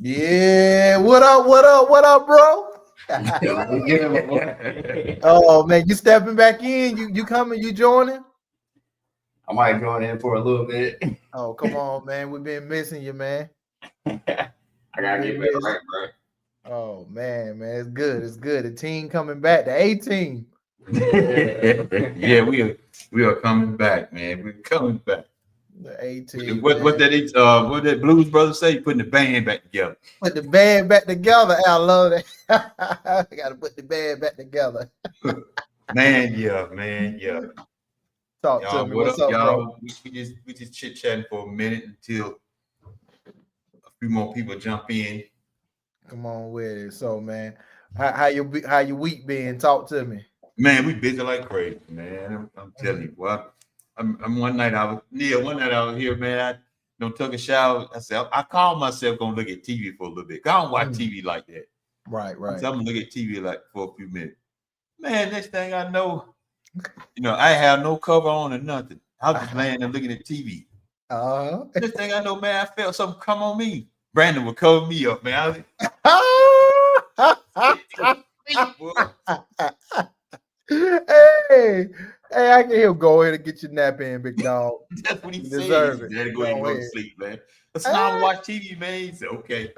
Yeah, what up, what up, what up, bro? Oh man, you stepping back in? You coming? You joining? I might join in for a little bit. Oh, come on, man. We've been missing you, man. I We've gotta been get better, missing. right, bro? Oh man, man, it's good. It's good. The team coming back. The A team. Yeah, we are coming back, man. We're coming back. The A team. What that Blues Brothers say? Putting the band back together. Put the band back together. I love that. I gotta put the band back together. Man, yeah. Talk to Y'all, me. what What's up, up, bro? y'all? We just chit chatting for a minute until a few more people jump in. Come on with it. So, man, how your week been? Talk to me. Man, we busy like crazy, man. I'm telling you, what. I'm one night I was Neil. One night I was here, man. I don't took a shower. I said I called myself gonna look at TV for a little bit. I don't watch TV like that. Right, I right. said I'm gonna look at TV like for a few minutes. Man, next thing I know, I have no cover on or nothing. I was just laying there looking at TV. Next thing I know, man, I felt something come on me. Brandon would cover me up, man. Hey, I can hear him. Go ahead and get your nap in, big dog. That's what he You said. deserve it. Daddy, go ahead and go to sleep, man. So now I'm watch TV, man. He said, okay.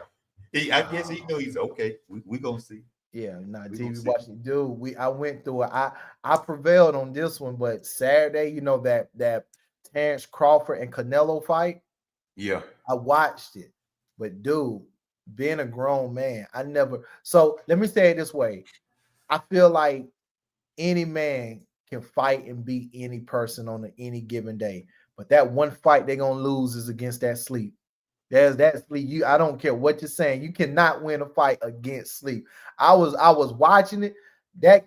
I guess he know he's okay. We gonna see. Yeah, not We TV gonna see. watching. Dude, I went through it. I prevailed on this one, but Saturday, that Terrence Crawford and Canelo fight. Yeah. I watched it, but dude, being a grown man, I never. So let me say it this way: I feel like any man can fight and beat any person on any given day, but that one fight they're gonna lose is against that sleep. There's that sleep. I don't care what you're saying. You cannot win a fight against sleep. I was watching it. That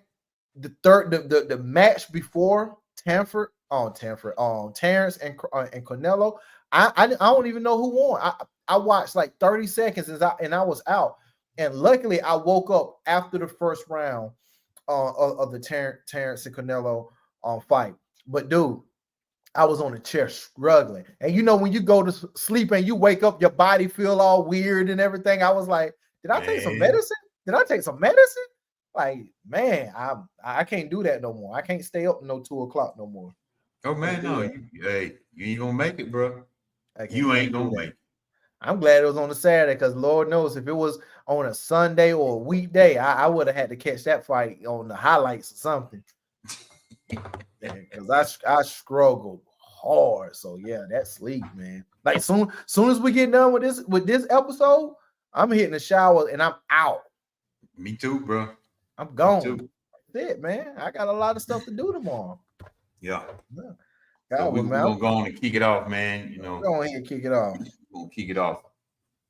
the match before Terrence and Canelo. I don't even know who won. I watched like 30 seconds and I was out. And luckily I woke up after the first round of the Terrence and Canelo fight. But dude, I was on the chair struggling. And when you go to sleep and you wake up, your body feel all weird and everything. I was like, did I take some medicine? Did I take some medicine? Like, man, I can't do that no more. I can't stay up no 2 o'clock no more. Oh man, no, you ain't gonna make it, bro. You ain't gonna make it. I'm glad it was on a Saturday because Lord knows if it was on a Sunday or a weekday, I would have had to catch that fight on the highlights or something. Because I struggled hard. So yeah, that sleep, man. Like soon as we get done with this episode, I'm hitting the shower and I'm out. Me too, bro. I'm gone. That's it, man. I got a lot of stuff to do tomorrow. Yeah. So we're gonna go on and kick it off, man. Go ahead and kick it off. We're gonna kick it off.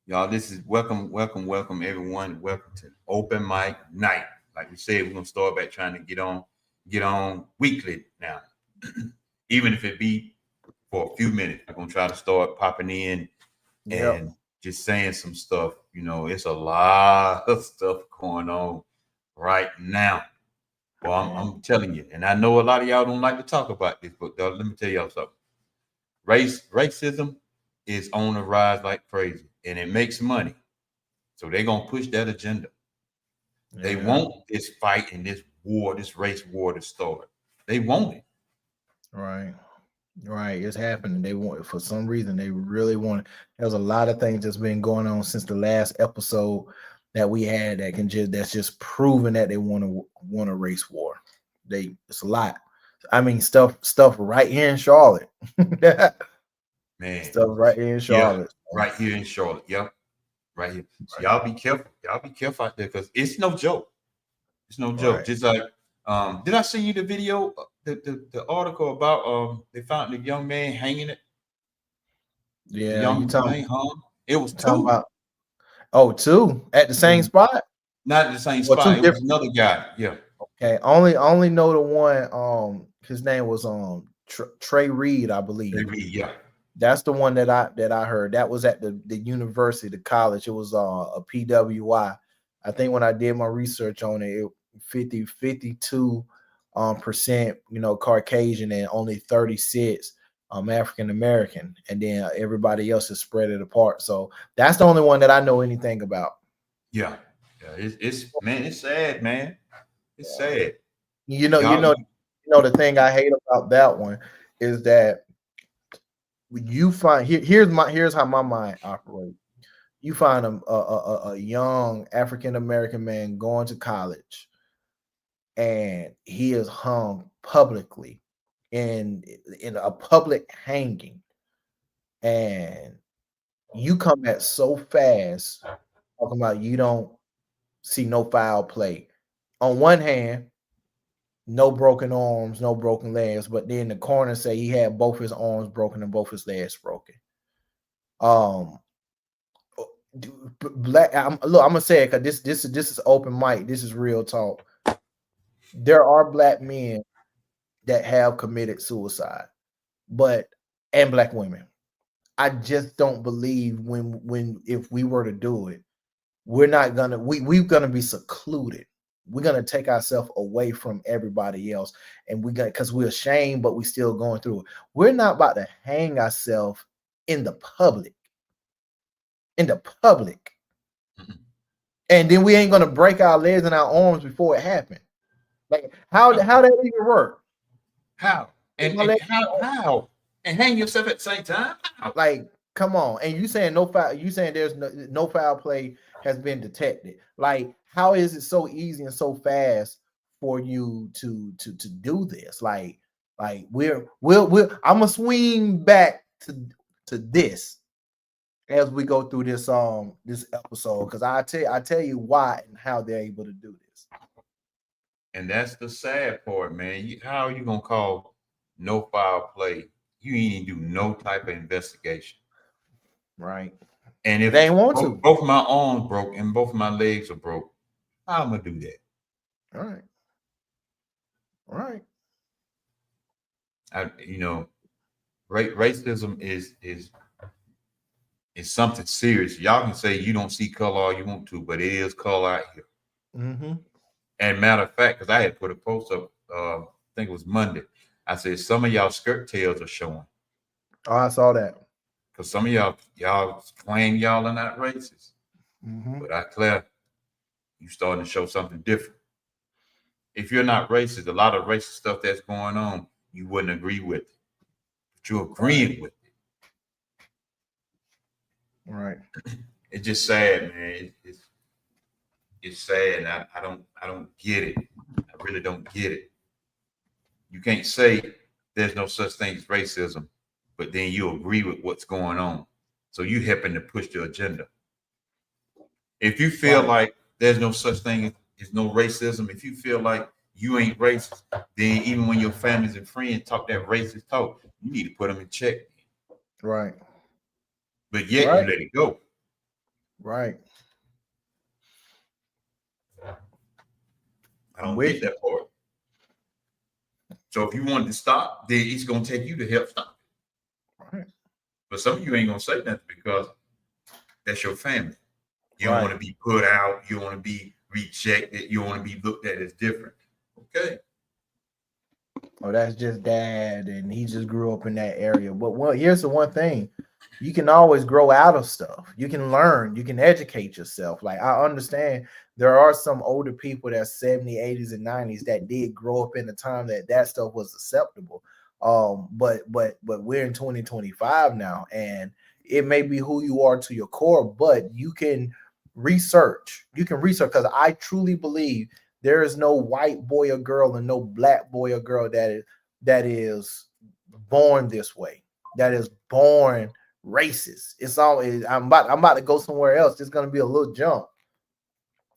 Y'all, this is welcome everyone. Welcome to Open Mic Night. Like we said, we're gonna start back trying to get on weekly now. Even if it be for a few minutes. I'm gonna try to start popping in and just saying some stuff. It's a lot of stuff going on right now. Well, I'm telling you, and I know a lot of y'all don't like to talk about this, but let me tell y'all something. Racism is on the rise like crazy, and it makes money. So they're gonna push that agenda. They want this fight and this war, this race war to start. They want it. Right. It's happening. They want, for some reason, they really want it. There's a lot of things that's been going on since the last episode that we had that's just proven that they want a race war. It's a lot. I mean, stuff right here in Charlotte. Man, stuff right here in Charlotte. Yeah, right here in Charlotte. Yep. Right here. So y'all be careful. Y'all be careful out there because it's no joke. It's no joke. Right. Just like did I send you the video, the article about they found the young man hanging it? Yeah, the young man hung. It was two. Two at the same spot? Not at the same spot. It was another guy. Yeah. Okay. Only know the one. His name was Trey Reed, I believe. Trey Reed, yeah. That's the one that I heard. That was at the university, the college. It was a PWI. I think when I did my research on it, 52 percent, Caucasian and only 36 African American, and then everybody else is spread it apart. So that's the only one that I know anything about. Yeah. It's man, it's sad, man. It's sad. You know, the thing I hate about that one is that you find here's how my mind operates. You find a young African American man going to college, and he is hung publicly in a public hanging, and you come back so fast talking about you don't see no foul play. On one hand, no broken arms, no broken legs, but then the corner say he had both his arms broken and both his legs broken. Black. I'm gonna say it because this is open mic. This is real talk. There are black men that have committed suicide, and black women. I just don't believe if we were to do it, we're gonna be secluded. We're gonna take ourselves away from everybody else, and because we're ashamed, but we still going through it. We're not about to hang ourselves in the public. And then we ain't gonna break our legs and our arms before it happened. Like how that even work? How? And how? And hang yourself at the same time? How? Like, come on. And you saying no foul, you saying there's no foul play has been detected. Like, how is it so easy and so fast for you to do this? Like we'll I'm gonna swing back to this as we go through this episode, because I tell you why and how they're able to do this. And that's the sad part, man. How are you gonna call no foul play? You ain't do no type of investigation, right? And if they ain't want to, both my arms broke and both my legs are broke, how am I gonna do that? All right. Racism is something serious. Y'all can say you don't see color all you want to, but it is color out here. Mm-hmm. And matter of fact, because I had put a post up, I think it was Monday. I said some of y'all skirt tails are showing. Oh, I saw that. Because some of y'all claim y'all are not racist. Mm-hmm. But I declare you starting to show something different. If you're not racist, a lot of racist stuff that's going on, you wouldn't agree with it. But you're agreeing with it. Right. It's just sad, man. It's sad. And I don't get it. I really don't get it. You can't say there's no such thing as racism, but then you agree with what's going on. So you helping to push the agenda. If you feel like there's no such thing as no racism, if you feel like you ain't racist, then even when your families and friends talk that racist talk, you need to put them in check. Right. But yet you let it go. Right. I don't get that part. So if you want to stop, then it's going to take you to help stop it. Right. But some of you ain't going to say nothing because that's your family. You don't want to be put out. You don't want to be rejected. You don't want to be looked at as different. Okay. Oh, that's just dad, and he just grew up in that area. But here's the one thing. You can always grow out of stuff. You can learn. You can educate yourself. Like, I understand there are some older people that's 70s, 80s, and 90s that did grow up in the time that stuff was acceptable. But we're in 2025 now, and it may be who you are to your core, but you can research. You can research, because I truly believe there is no white boy or girl and no black boy or girl that is born this way, that is born racist. It's always I'm about to go somewhere else. It's going to be a little jump.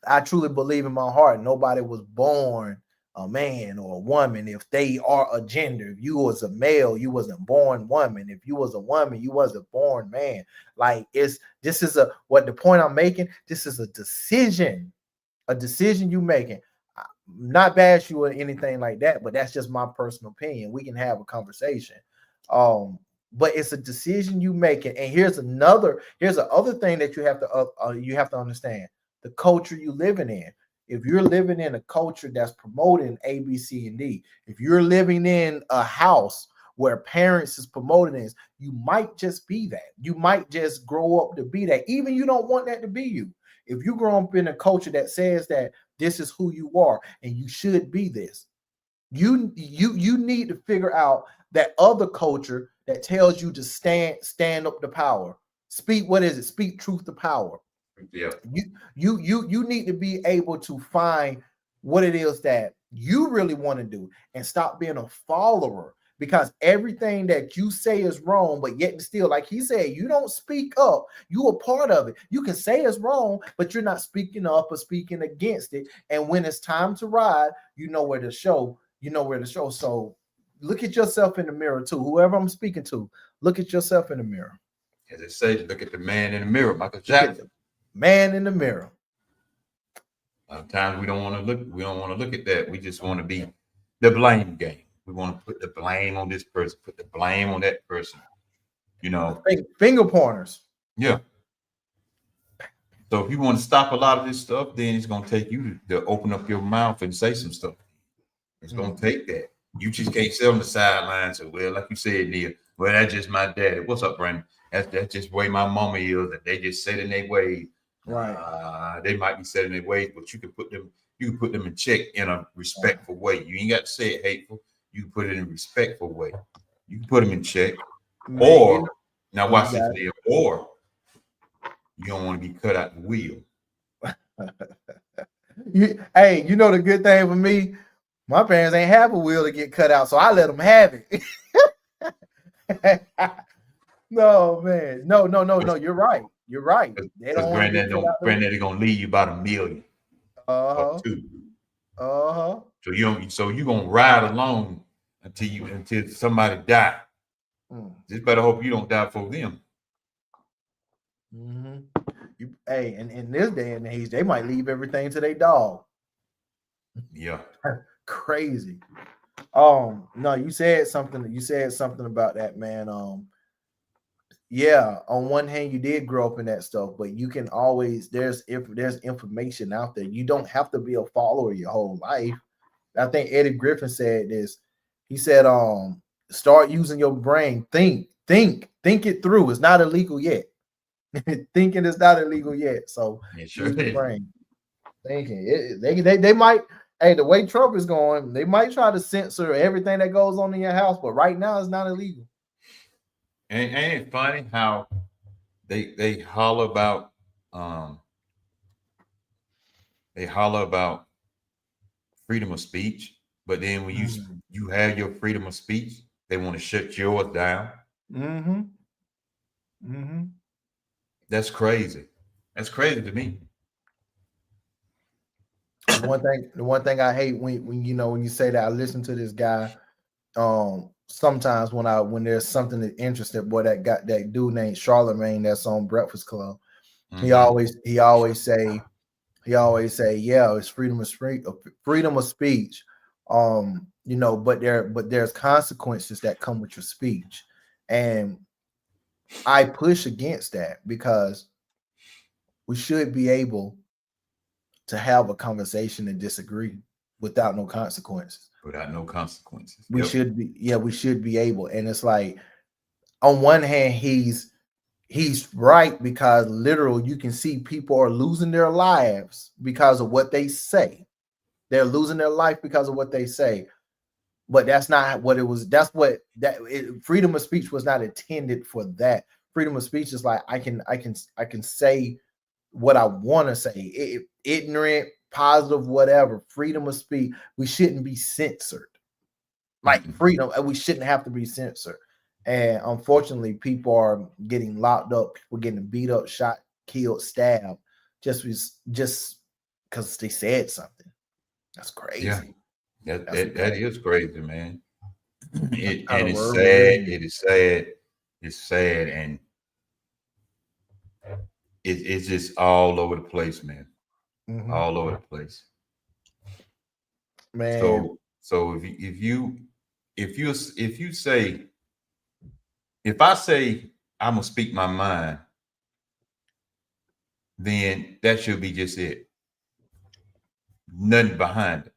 I truly believe in my heart nobody was born a man or a woman if they are a gender. If you was a male, you wasn't born woman. If you was a woman, you wasn't born man. Like, what the point I'm making, this is a decision you making. Not bash you or anything like that, but that's just my personal opinion. We can have a conversation. But it's a decision you making. And here's the other thing that you have to understand: the culture you living in. If you're living in a culture that's promoting A, B, C, and D, if you're living in a house where parents is promoting this, you might just be that. You might just grow up to be that. Even you don't want that to be you. If you grow up in a culture that says that this is who you are and you should be this, you need to figure out that other culture that tells you to stand up to power. Speak, what is it? Speak truth to power. Yeah. You need to be able to find what it is that you really want to do and stop being a follower, because everything that you say is wrong, but yet still, like he said, you don't speak up. You are part of it. You can say it's wrong, but you're not speaking up or speaking against it. And when it's time to ride, you know where to show. You know where to show. So look at yourself in the mirror too. Whoever I'm speaking to, look at yourself in the mirror. As it says, look at the man in the mirror, Michael Jackson. Man in the mirror. Sometimes we don't want to look. We don't want to look at that. We just want to be the blame game. We want to put the blame on this person, put the blame on that person. You know, finger pointers. Yeah. So if you want to stop a lot of this stuff, then it's going to take you to open up your mouth and say some stuff. It's going to take that. You just can't sit on the sidelines. So, well, like you said, Neil, well, that's just my daddy. What's up, Brandon? That's just the way my mama is. That they just set in their ways. Right. They might be set in their ways, but you can put them in check in a respectful way. You ain't got to say it hateful. You can put it in a respectful way. You can put them in check. Man, or now watch this, Neil. Or you don't want to be cut out the wheel. Hey, you know the good thing for me, my parents ain't have a wheel to get cut out, so I let them have it. No, man. No. You're right. You're right. Because granddaddy gonna leave you about $1 million. Or $2 million. So you gonna ride along until somebody die. Just better hope you don't die for them. Mm-hmm. Hey, and in this day and age, they might leave everything to their dog. Yeah. Crazy. No, you said something about that, man. Yeah, on one hand, you did grow up in that stuff, but you can always there's information out there. You don't have to be a follower your whole life. I think Eddie Griffin said this. He said, start using your brain. Think it through. It's not illegal yet. Thinking is not illegal yet. So sure use your brain. Thinking. They might, hey, the way Trump is going, they might try to censor everything that goes on in your house, but right now it's not illegal. Ain't it funny how they holler about freedom of speech, but then when you have your freedom of speech, they want to shut yours down. That's crazy. That's crazy to me. The one thing I hate when you say that, I listen to this guy. Sometimes when there's something that interested, boy, that dude named Charlemagne that's on Breakfast Club. He always say, yeah, it's freedom of speech. But there's consequences that come with your speech, and I push against that because we should be able to have a conversation and disagree without no consequences. We should be able. And it's like, on one hand, he's right, because literally you can see people are losing their lives because of what they say. They're losing their life because of what they say. But that's not what it was. Freedom of speech was not intended for that. Freedom of speech is like, I can say what I want to say. Ignorant, positive, whatever. Freedom of speech. We shouldn't be censored. Like freedom, we shouldn't have to be censored. And unfortunately, people are getting locked up. People getting beat up, shot, killed, stabbed, just because they said something. That's crazy. Yeah, that is crazy, man. It's sad. It is sad. It's sad, and it's just all over the place, man. All over the place, man. So if I say I'm gonna speak my mind, then that should be just it. Nothing behind it.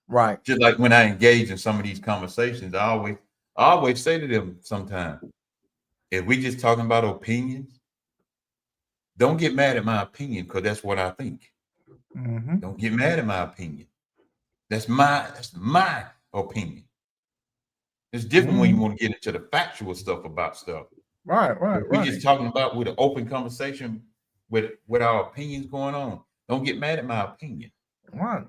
Right. Just like when I engage in some of these conversations, I I always say to them sometimes, if we just talking about opinions, don't get mad at my opinion because that's what I think. Mm-hmm. Don't get mad at my opinion. That's my opinion. It's different when you want to get into the factual stuff about stuff. Right. If we just talking about with an open conversation with our opinions going on. Don't get mad at my opinion. Right.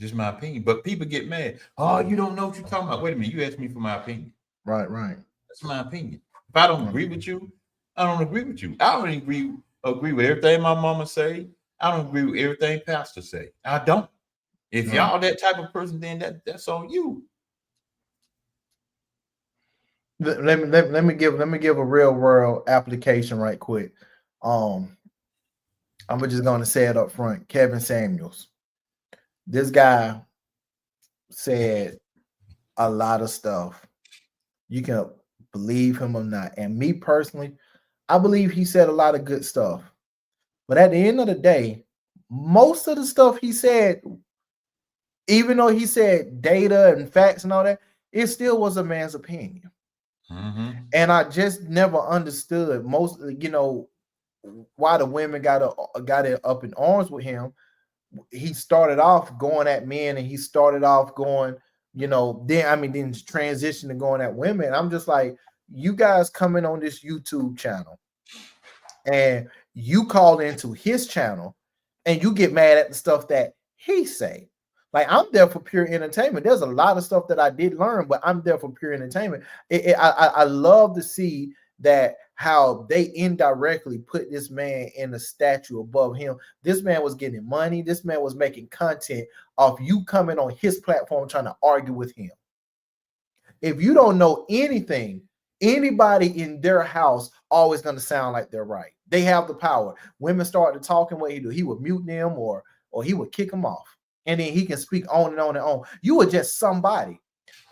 Just my opinion. But people get mad. Oh, you don't know what you're talking about. Wait a minute. You asked me for my opinion. Right. That's my opinion. If I don't agree with you, I don't agree with you. I don't agree with everything my mama say. I don't agree with everything pastor say. I don't. If y'all that type of person, then that's on you. Let me give a real world application right quick. I'm just gonna say it up front. Kevin Samuels. This guy said a lot of stuff. You can believe him or not. And me personally, I believe he said a lot of good stuff. But at the end of the day, most of the stuff he said, even though he said data and facts and all that, it still was a man's opinion. Mm-hmm. And I just never understood most, why the women got it up in arms with him. He started off going at men, and he started off going, then transition to going at women. I'm just like, you guys coming on this YouTube channel, and you call into his channel, and you get mad at the stuff that he say. Like, I'm there for pure entertainment. There's a lot of stuff that I did learn, but I'm there for pure entertainment. I love to see that how they indirectly put this man in a statue above him. This man was getting money. This man was making content off you coming on his platform trying to argue with him. If you don't know anything, anybody in their house always going to sound like they're right. They have the power. Women started talking, what he do? He would mute them or he would kick them off. And then he can speak on and on and on. You were just somebody.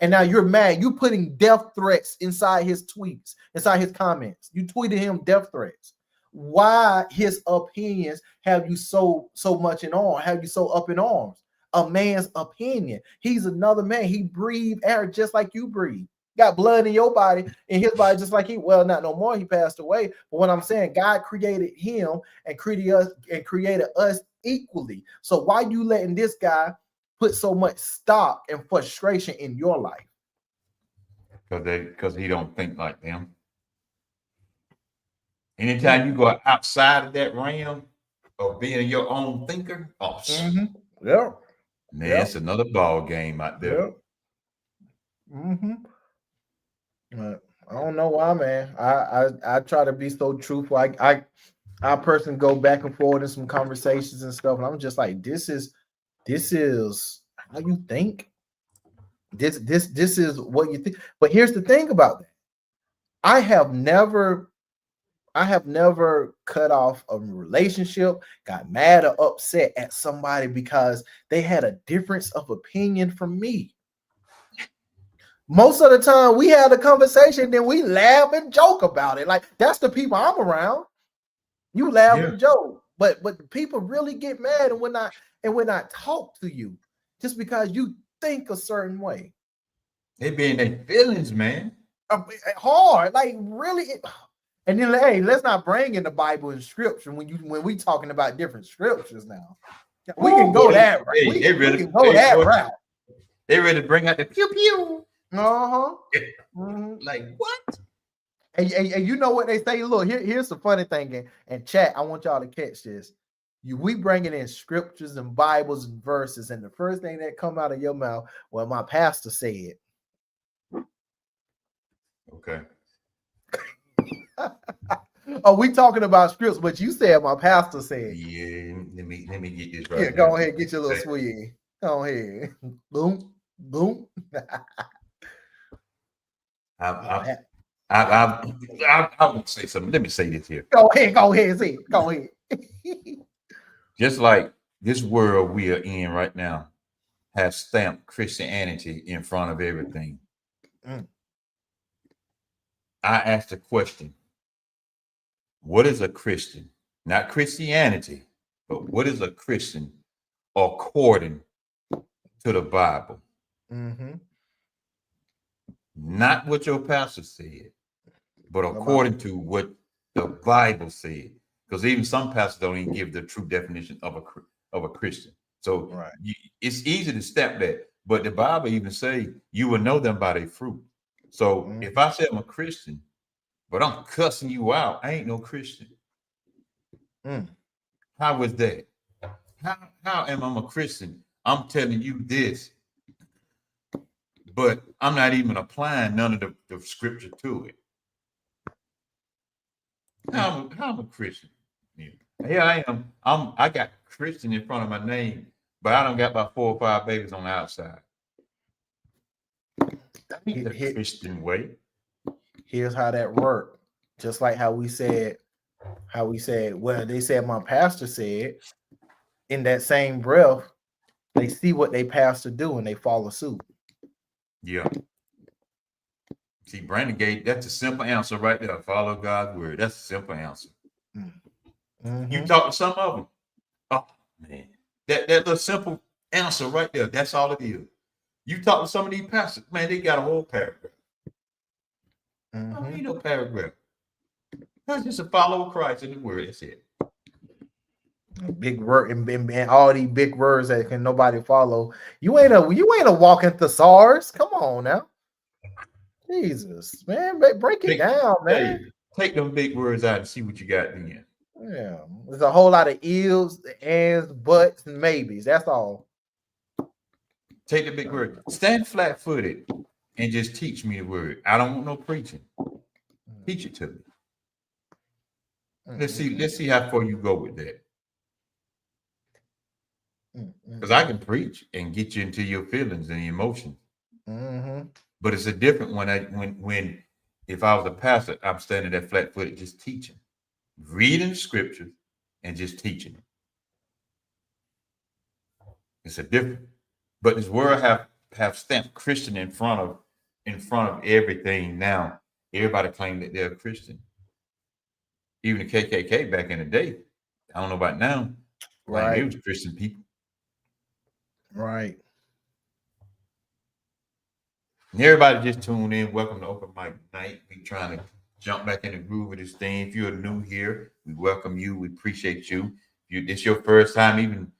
And now you're mad. You're putting death threats inside his tweets, inside his comments. You tweeted him death threats. Why his opinions have you so much in arms? Have you so up in arms? A man's opinion. He's another man. He breathed air just like you breathe. Got blood in your body, in his body, just like not no more. He passed away. But what I'm saying, God created him and created us equally. So why you letting this guy put so much stock and frustration in your life? Because he don't think like them. Anytime you go outside of that realm of being your own thinker, Yeah, man, it's another ball game out there. I don't know why, man. I try to be so truthful. I personally go back and forth in some conversations and stuff, and I'm just like, this is how you think. This is what you think. But here's the thing about that. I have never cut off a relationship, got mad or upset at somebody because they had a difference of opinion from me. Most of the time we had a conversation, then we laugh and joke about it. Like, that's the people I'm around. You laugh and joke, but the people really get mad and when I talk to you just because you think a certain way. They be in their feelings, man. Hard, like really. And then, hey, let's not bring in the Bible and scripture when we talking about different scriptures now. We can go that route. We can go that route. They ready to bring out the pew pew. Like what? And you know what they say? Look, here's the funny thing. And chat, I want y'all to catch this. We bringing in scriptures and Bibles and verses, and the first thing that come out of your mouth, well, my pastor said. Okay. Oh, we talking about scripts, but you said my pastor said. Yeah, let me get this right. Yeah, go ahead, get your little swing. Go ahead. Boom, boom. I would say something. Let me say this here. Go ahead, see. Go ahead. Just like this world we are in right now has stamped Christianity in front of everything. I asked the question, what is a Christian? Not Christianity, but what is a Christian according to the Bible? not what your pastor said, but according to what the Bible said. Because even some pastors don't even give the true definition of a Christian. So it's easy to step that. But the Bible even say you will know them by their fruit. So if I say I'm a Christian, but I'm cussing you out, I ain't no Christian. How was that? How am I a Christian? I'm telling you this, but I'm not even applying none of the scripture to it. How am a Christian? Here I am. I got Christian in front of my name, but I don't got about 4 or 5 babies on the outside. That ain't the Christian way. Here's how that worked. Just like how we said, well, they said my pastor said, in that same breath, they see what they pastor do and they follow suit. Yeah. See, Brandon gave that's a simple answer right there. Follow God's word. That's a simple answer. You talk to some of them. Oh man, that little simple answer right there. That's all it is. You talk to some of these pastors, man, they got a whole paragraph. Ain't no paragraph. That's just a follow Christ in the word. That's it. Big word and all these big words that can nobody follow. You ain't a walking thesaurus. Come on now. Jesus, man, break it down, man. Take them big words out and see what you got in. Yeah, there's a whole lot of ills, ands, buts, and maybes. That's all. Take the big word. Stand flat-footed and just teach me the word. I don't want no preaching. Teach it to me. Let's see how far you go with that. Because I can preach and get you into your feelings and emotions. But it's a different when if I was a pastor, I'm standing there flat-footed just teaching, reading the scriptures and just teaching it. It's a different. But this world have stamped Christian in front of everything now. Everybody claim that they're a Christian. Even the KKK back in the day. I don't know about now. Right. It was Christian people. Right. And everybody just tuned in. Welcome to Open Mic Night. We trying to jump back in the groove of this thing. If you're new here, we welcome you. We appreciate you. If it's your first time even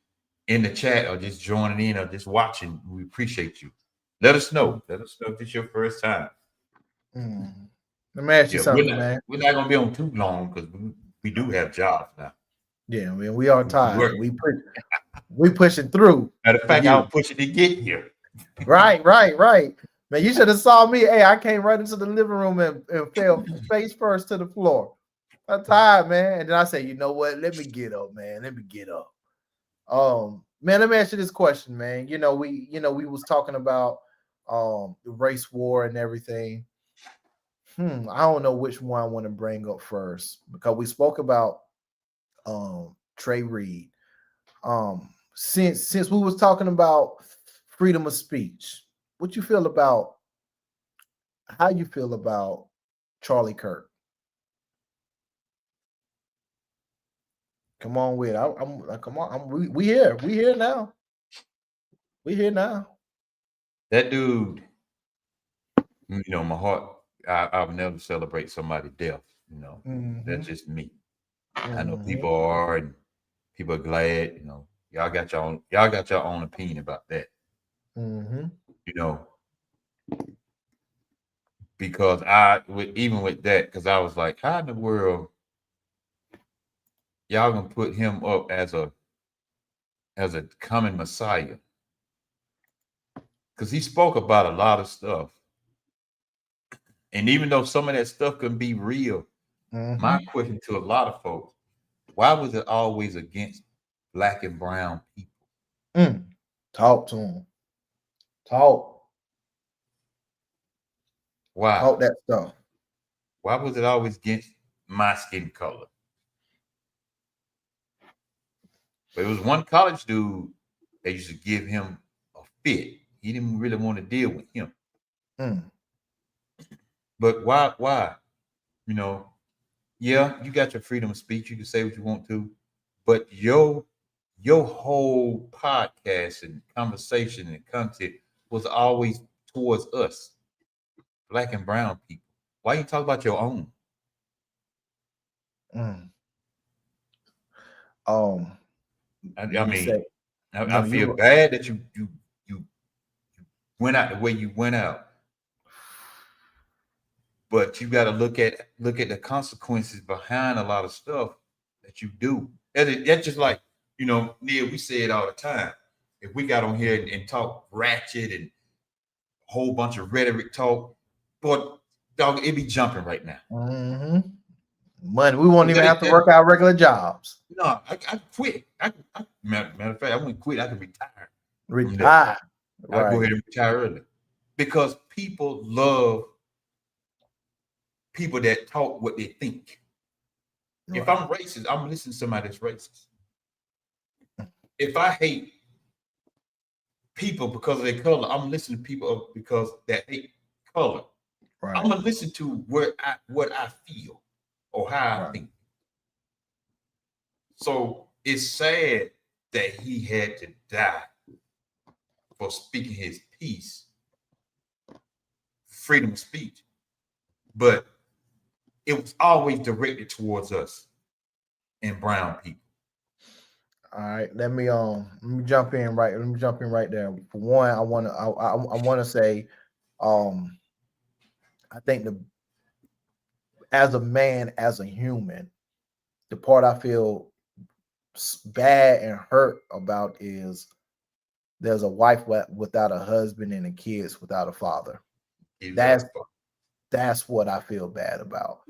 in the chat or just joining in or just watching, we appreciate you. Let us know. Let us know if it's your first time. Let me ask you something, man. We're not gonna be on too long because we do have jobs now. Yeah, man, we are tired. We pushing through. Matter of fact, I'll push it to get here. Right. Man, you should have saw me. Hey, I came right into the living room and fell face first to the floor. I'm tired, man. And then I say, you know what? Let me get up, man. Let me get up. Man, let me ask you this question, man. We was talking about the race war and everything. I don't know which one I want to bring up first because we spoke about Trey Reed. Since we was talking about freedom of speech, how you feel about Charlie Kirk? Come on with it. Come on. We here. We here now. We here now. That dude, my heart, I'll never celebrate somebody's death. That's just me. I know people are, and people are glad. Y'all got your own opinion about that. Because even with that, because I was like, how in the world y'all gonna put him up as a coming Messiah? Because he spoke about a lot of stuff. And even though some of that stuff can be real, my question to a lot of folks, why was it always against Black and brown people? Talk to him. Talk. Why? Talk that stuff. Why was it always against my skin color? But it was one college dude that used to give him a fit. He didn't really want to deal with him. But why? Yeah, you got your freedom of speech. You can say what you want to, but your whole podcast and conversation and content was always towards us, black and brown people? Why you talk about your own? Mm. I Let me mean, say, I no, feel you bad that you went out the way you went out, but you got to look at the consequences behind a lot of stuff that you do. That's just like, Neil, we say it all the time. If we got on here and talk ratchet and a whole bunch of rhetoric talk, but dog, it be jumping right now. money. We won't even have to work out regular jobs. No, I quit. Matter of fact, I wouldn't quit. I could retire. Retire. I'll go ahead and retire early because people love people that talk what they think. Right. If I'm racist, I'm listening to somebody that's racist. If I hate people because of their color, I'm listening to people because that hate color. Right. I'm gonna listen to what I feel or how I think. So it's sad that he had to die for speaking his piece, freedom of speech, but it was always directed towards us and brown people. All right, let me jump in right. Let me jump in right there. For one, I want to say, I think as a man, as a human, the part I feel bad and hurt about is there's a wife without a husband and the kids without a father. That's what I feel bad about.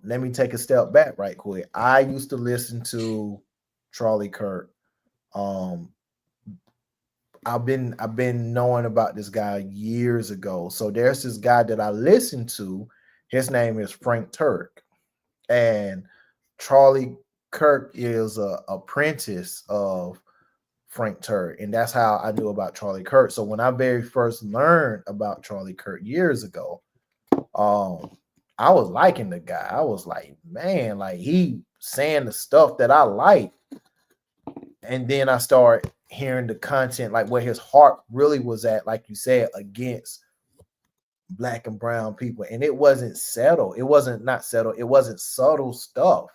Let me take a step back right quick. I used to listen to Charlie Kirk. I've been knowing about this guy years ago. So there's this guy that I listened to. His name is Frank Turk, and Charlie Kirk is a apprentice of Frank Turk, and that's how I knew about Charlie Kirk. So when I very first learned about Charlie Kirk years ago, I was liking the guy. I was like, man, like he saying the stuff that I like. And then I started hearing the content, like where his heart really was at, like you said, against black and brown people. And it wasn't settled. It wasn't not settled. It wasn't subtle stuff.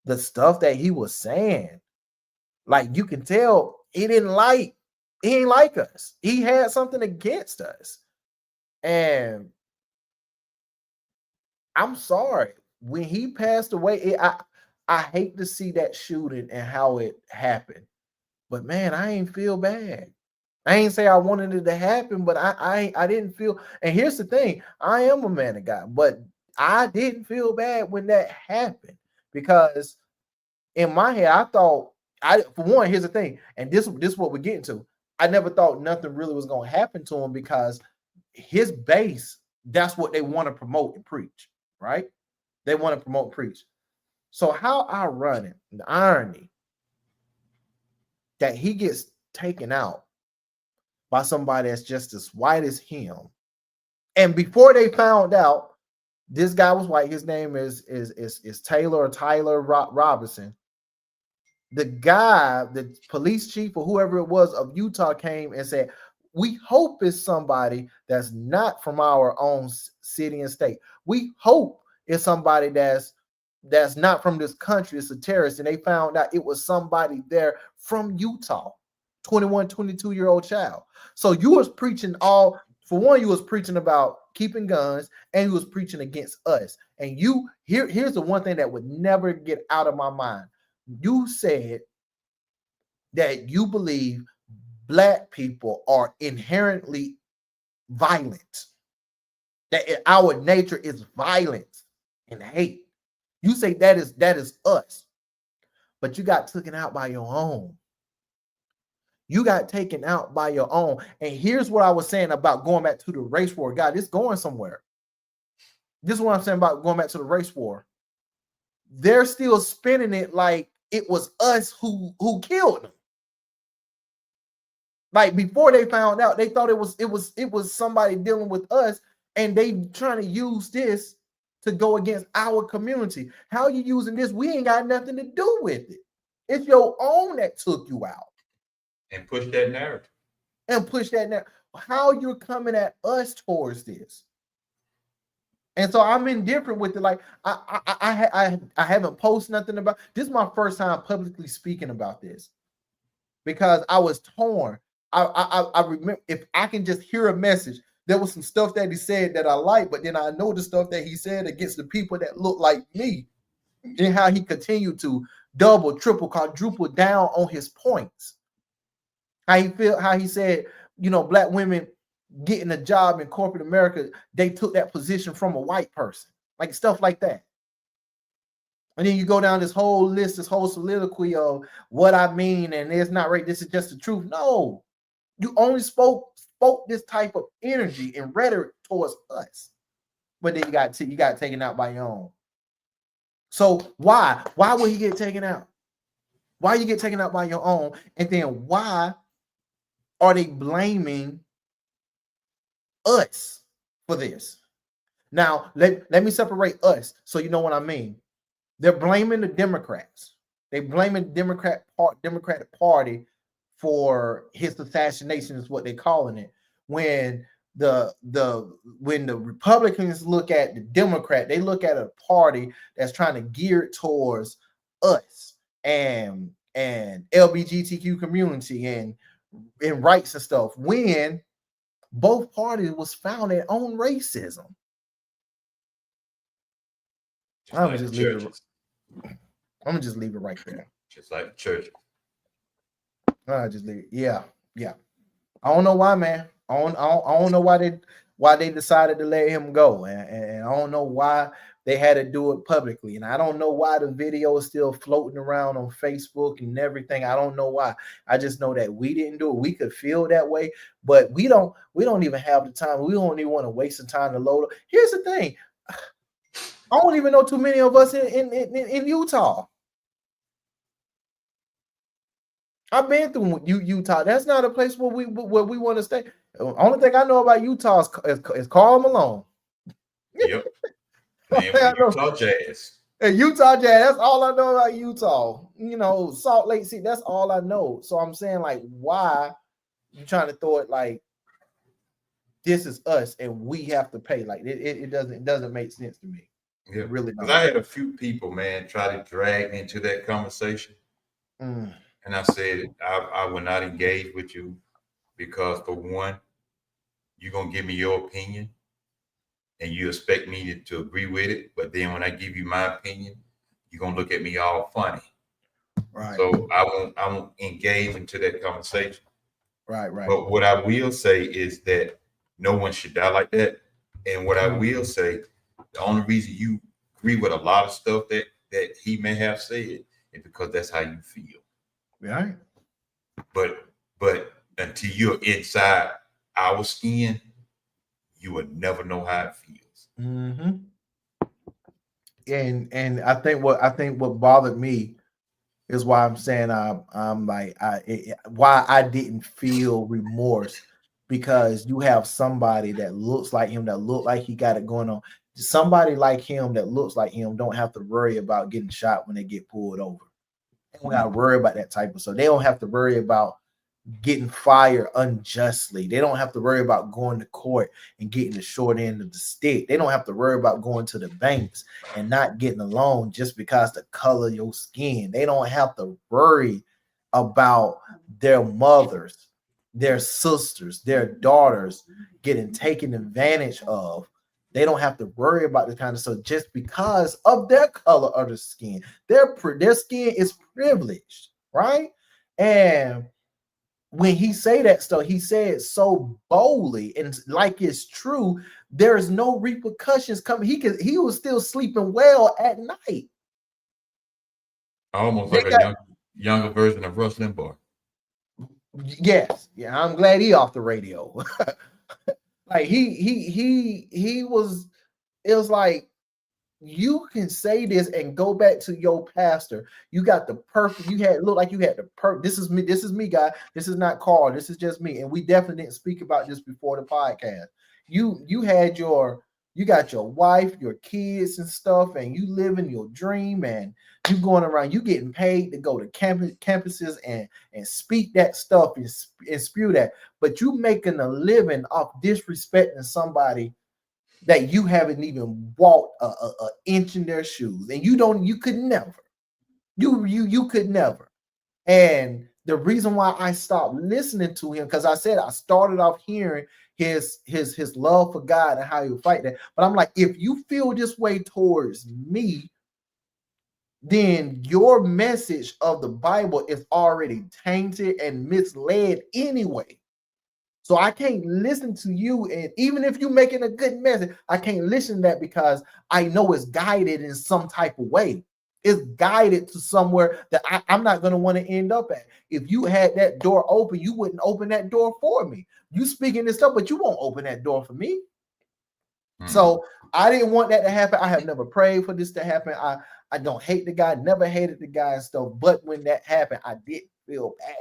The stuff that he was saying, like you can tell he ain't like us. He had something against us. And I'm sorry, when he passed away, I hate to see that shooting and how it happened. But man, I ain't feel bad. I ain't say I wanted it to happen, but I didn't feel. And here's the thing: I am a man of God, but I didn't feel bad when that happened because in my head I thought for one. Here's the thing, and this is what we're getting to. I never thought nothing really was going to happen to him because his base. That's what they want to promote and preach, right? They want to promote and preach. So how ironic, the irony that he gets taken out by somebody that's just as white as him. And before they found out this guy was white, his name is Tyler Robinson. The guy, the police chief or whoever it was of Utah came and said, we hope it's somebody that's not from our own city and state. We hope it's somebody that's not from this country. It's a terrorist. And they found out it was somebody there from Utah, 21, 22-year-old child. So you was preaching for one, you was preaching about keeping guns and you was preaching against us. And here's the one thing that would never get out of my mind. You said that you believe Black people are inherently violent, that our nature is violence and hate. You say that is us, but you got taken out by your own. You got taken out by your own. And here's what I was saying about going back to the race war. God, it's going somewhere. This is what I'm saying about going back to the race war. They're still spinning it like it was us who killed them. Like before they found out, they thought it was somebody dealing with us, and they trying to use this to go against our community. How are you using this? We ain't got nothing to do with it. It's your own that took you out. And push that narrative. how you're coming at us towards this. And so I'm indifferent with it. Like I haven't posted nothing about this. Is my first time publicly speaking about this because I was torn. I remember if I can just hear a message. There was some stuff that he said that I like, but then I know the stuff that he said against the people that look like me, and how he continued to double, triple, quadruple down on his points. How he said, you know, black women getting a job in corporate America, they took that position from a white person, like stuff like that. And then you go down this whole list, this whole soliloquy of what I mean, and it's not right. This is just the truth. No, you only spoke this type of energy and rhetoric towards us, but then you got taken out by your own. So why would he get taken out? Why you get taken out by your own? And then why are they blaming us for this? Now let me separate us so you know what I mean. They're blaming the Democrats. They blaming the Democratic Party for his assassination is what they're calling it. When the Republicans look at the Democrat, they look at a party that's trying to gear it towards us and LGBTQ community and rights and stuff. When both parties was founded on racism. I'm gonna just leave it right there. Just like the church. I just leave it. Yeah. I don't know why, man. I don't know why they decided to let him go, and I don't know why they had to do it publicly, and I don't know why the video is still floating around on Facebook and everything. I don't know why. I just know that we didn't do it. We could feel that way, but we don't even have the time. We don't even want to waste the time to load up. Here's the thing. I don't even know too many of us in Utah. I've been through Utah. That's not a place where we want to stay. The only thing I know about Utah is Karl Malone. Yep. Utah Jazz. And Utah Jazz. That's all I know about Utah. You know, Salt Lake City. That's all I know. So I'm saying, like, why you trying to throw it like this is us and we have to pay? Like it doesn't make sense to me. Yeah, really. Because I had a few people, man, try to drag me into that conversation. And I said, I will not engage with you because, for one, you're going to give me your opinion and you expect me to agree with it. But then when I give you my opinion, you're going to look at me all funny. Right. So I won't engage into that conversation. Right. But what I will say is that no one should die like that. And what I will say, the only reason you agree with a lot of stuff that he may have said is because that's how you feel. Right. But until you're inside our skin, you will never know how it feels. Mm-hmm. And I think what bothered me is why I'm saying why I didn't feel remorse, because you have somebody that looks like him, that look like he got it going on. Somebody like him that looks like him don't have to worry about getting shot when they get pulled over. They don't got to worry about that type of stuff. They don't have to worry about getting fired unjustly. They don't have to worry about going to court and getting the short end of the stick. They don't have to worry about going to the banks and not getting a loan just because the color of your skin. They don't have to worry about their mothers, their sisters, their daughters getting taken advantage of. They don't have to worry about this kind of stuff just because of their color of the skin. Their skin is privileged, right? And when he say that stuff, he said so boldly and like it's true. There is no repercussions coming. He was still sleeping well at night. Almost like a younger version of Rush Limbaugh. Yes, yeah. I'm glad he off the radio. Like he was. It was like, you can say this and go back to your pastor. You got the perfect. You had look like you had the perfect. This is me, guy. This is not Carl. This is just me. And we definitely didn't speak about this before the podcast. You had your You got your wife, your kids and stuff, and you living your dream, and you going around, you getting paid to go to campuses and speak that stuff and spew that, but you making a living off disrespecting somebody that you haven't even walked a inch in their shoes, and you could never, you could never. And the reason why I stopped listening to him, because I said I started off hearing his love for God and how he would fight that. But I'm like, if you feel this way towards me, then your message of the Bible is already tainted and misled anyway. So I can't listen to you, and even if you're making a good message, I can't listen to that because I know it's guided in some type of way. It's guided to somewhere that I'm not going to want to end up at. If you had that door open, you wouldn't open that door for me. You speaking this stuff, but you won't open that door for me. So I didn't want that to happen. I have never prayed for this to happen. I don't hate the guy, never hated the guy and stuff. But when that happened, I did feel bad.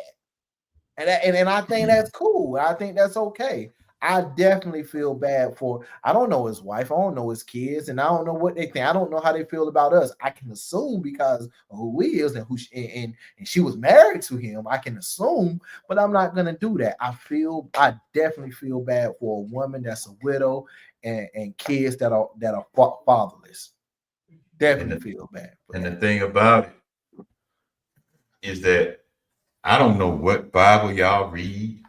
And I think that's cool. I think that's okay. I definitely feel bad for, I don't know his wife, I don't know his kids, and I don't know what they think. I don't know how they feel about us. I can assume because of who he is and who she, and she was married to him. I can assume, but I'm not gonna do that. I definitely feel bad for a woman that's a widow and kids that are fatherless. Definitely feel bad. And the thing about it is that I don't know what Bible y'all read.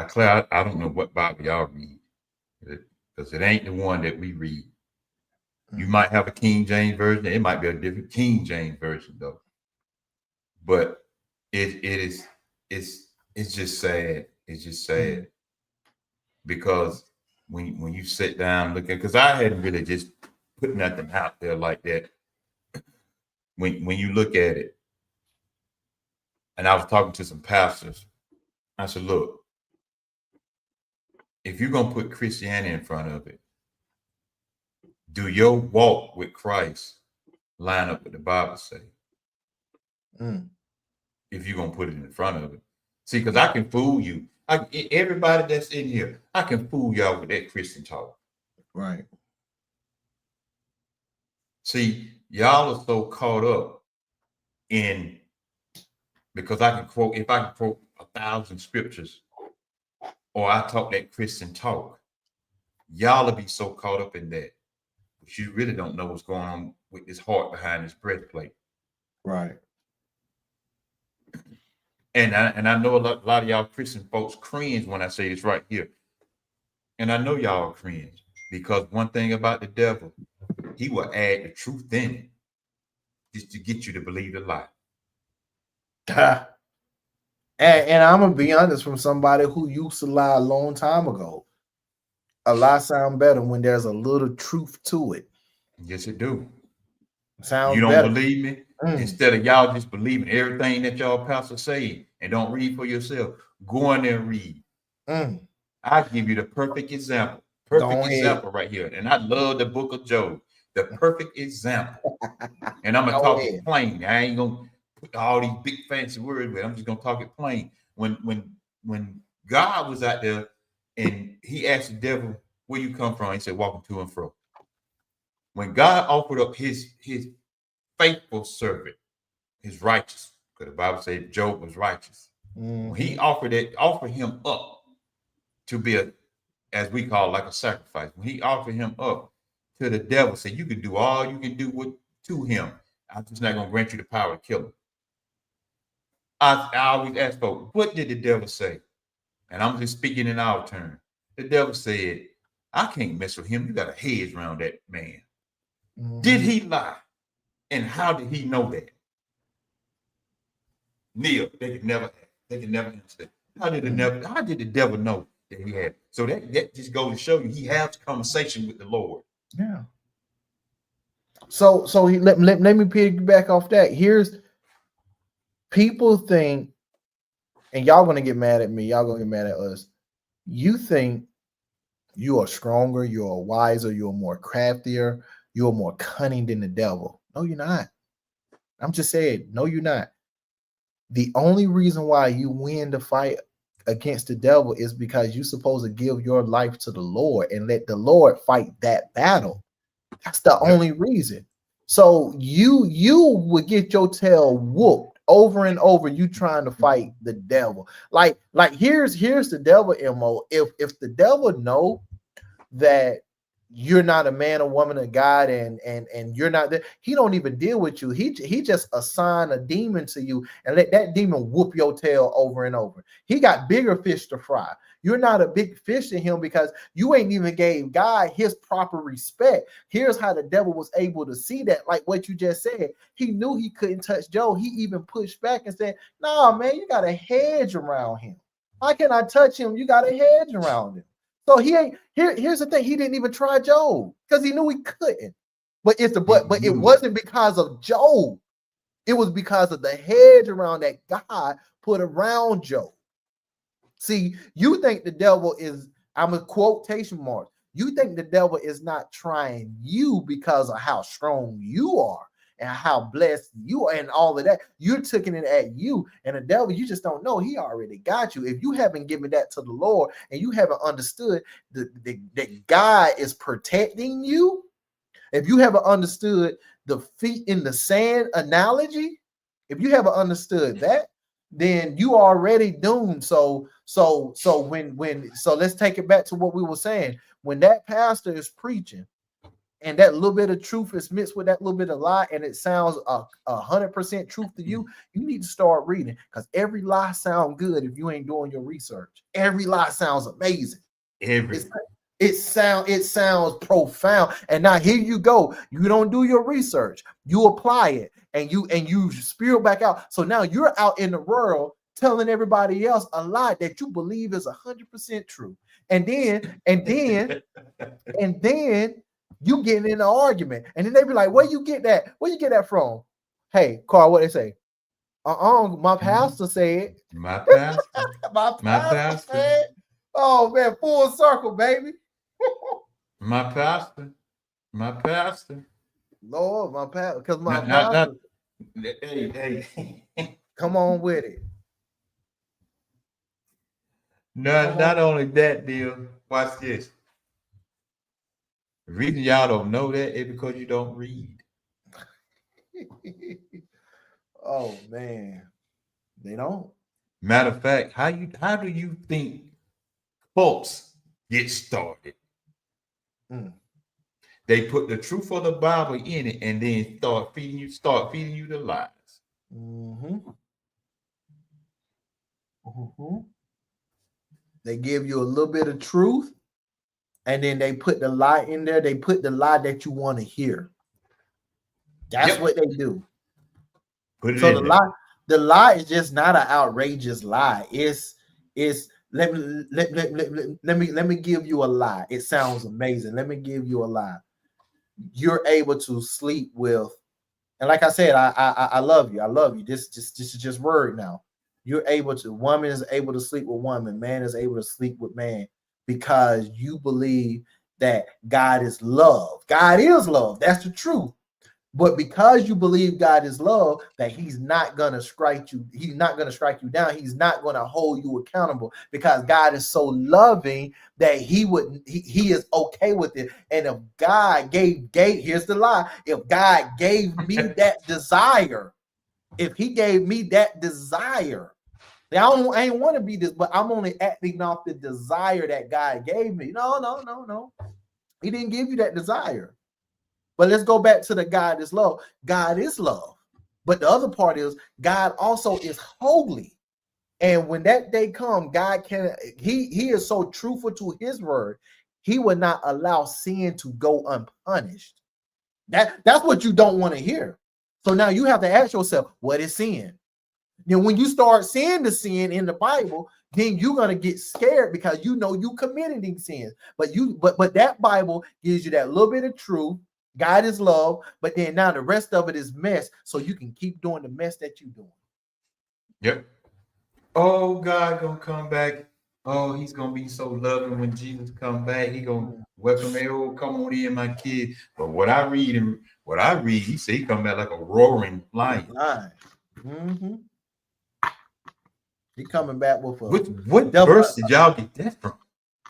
Claire, I don't know what Bible y'all read because it ain't the one that we read. You might have a King James version. It might be a different King James version though. But it's just sad. It's just sad because when you sit down looking, because I hadn't really just put nothing out there like that. When you look at it, and I was talking to some pastors, I said, look, if you're going to put Christianity in front of it, do your walk with Christ line up with the Bible say? If you're going to put it in front of it. See, because I can fool you. Everybody that's in here, I can fool y'all with that Christian talk. Right. See, y'all are so caught up in, because I can quote 1,000 scriptures, or I talk that Christian talk, y'all will be so caught up in that, but you really don't know what's going on with this heart behind this breastplate. Right. And I know a lot of y'all Christian folks cringe when I say this right here. And I know y'all cringe because one thing about the devil, he will add the truth in it just to get you to believe the lie. And I'm gonna be honest, from somebody who used to lie a long time ago, a lie sounds better when there's a little truth to it. Yes, it do. Sounds you don't better. Believe me? Instead of y'all just believing everything that y'all pastor say and don't read for yourself, go in there and read. I give you the perfect example. Perfect example right here. And I love the book of Job. The perfect example. And I'm gonna talk it plain. I ain't gonna put all these big fancy words with it. I'm just gonna talk it plain. When God was out there and he asked the devil, where you come from? He said, walking to and fro. When God offered up his faithful servant, his righteous, because the Bible said Job was righteous. When he offered him up to be as we call like a sacrifice. When he offered him up to the devil, said, you can do all you can do to him. I'm just not going to grant you the power to kill him. I always ask folks, what did the devil say? And I'm just speaking in our turn. The devil said, I can't mess with him. You got a hedge around that man. Did he lie? And how did he know that? Neil, they can never answer that. How did the devil know that he had? So that just goes to show you he has conversation with the Lord. Yeah. So let me piggyback off that. Here's, people think, and y'all gonna get mad at me, y'all gonna get mad at us. You think you are stronger, you're wiser, you're more craftier, you're more cunning than the devil. No, you're not. I'm just saying, no, you're not. The only reason why you win the fight against the devil is because you're supposed to give your life to the Lord and let the Lord fight that battle. That's the only reason. So you would get your tail whooped over and over. You trying to fight the devil. Like here's the devil MO. If the devil know that you're not a man or woman of God and you're not there, he don't even deal with you. He just assign a demon to you and let that demon whoop your tail over and over. He got bigger fish to fry. You're not a big fish to him because you ain't even gave God his proper respect. Here's how the devil was able to see that, like what you just said. He knew he couldn't touch Job. He even pushed back and said, "Nah, man, you got a hedge around him. How can I touch him? You got a hedge around him." So he ain't here. Here's the thing: he didn't even try Job because he knew he couldn't. But it wasn't because of Job. It was because of the hedge around that God put around Job. See, you think the devil is, I'm a quotation mark. You think the devil is not trying you because of how strong you are and how blessed you are and all of that. You're taking it at you, and the devil, you just don't know. He already got you. If you haven't given that to the Lord and you haven't understood that God is protecting you, if you haven't understood the feet in the sand analogy, if you haven't understood that, then you already doomed. So let's take it back to what we were saying. When that pastor is preaching and that little bit of truth is mixed with that little bit of lie, and it sounds 100% truth to you, you need to start reading, because every lie sounds good if you ain't doing your research. Every lie sounds amazing. It sounds profound. And now here you go. You don't do your research. You apply it and you spew back out. So now you're out in the world telling everybody else a lie that you believe is 100% true. And then you get in an argument. And then they be like, where you get that? Where you get that from? Hey, Carl, what they say? My pastor said. My pastor. my pastor said. Oh man, full circle, baby. My pastor. Lord, my pastor, because my pastor. Hey. Come on with it. Not only that, deal. Watch this. The reason y'all don't know that is because you don't read. Oh man, they don't. Matter of fact, how do you think cults get started? They put the truth of the Bible in it and then start feeding you the lies. They give you a little bit of truth, and then they put the lie in there. They put the lie that you want to hear. That's what they do. So the lie is just not an outrageous lie. It's let me give you a lie. It sounds amazing. Let me give you a lie. You're able to sleep with, and like I said, I love you. I love you. This is just word now. Woman is able to sleep with woman, man is able to sleep with man, because you believe that God is love. God is love. That's the truth. But because you believe God is love, that he's not going to strike you. He's not going to strike you down. He's not going to hold you accountable, because God is so loving that he is okay with it. And if God gave, here's the lie. If God gave me that desire, if he gave me that desire, now I ain't want to be this, but I'm only acting off the desire that God gave me. No. He didn't give you that desire. But let's go back to the God is love. God is love. But the other part is God also is holy. And when that day comes, God he is so truthful to his word. He will not allow sin to go unpunished. That's what you don't want to hear. So now you have to ask yourself, what is sin? Then when you start seeing the sin in the Bible, then you're going to get scared, because you know you committed these sins. But that Bible gives you that little bit of truth. God is love, but then now the rest of it is mess, so you can keep doing the mess that you're doing. Yep. Oh, God gonna come back. Oh, he's gonna be so loving when Jesus come back. He gonna welcome me. Oh, come on in, my kid. But what I read, he say he come back like a roaring lion. He coming back with a What double- verse did y'all get that from?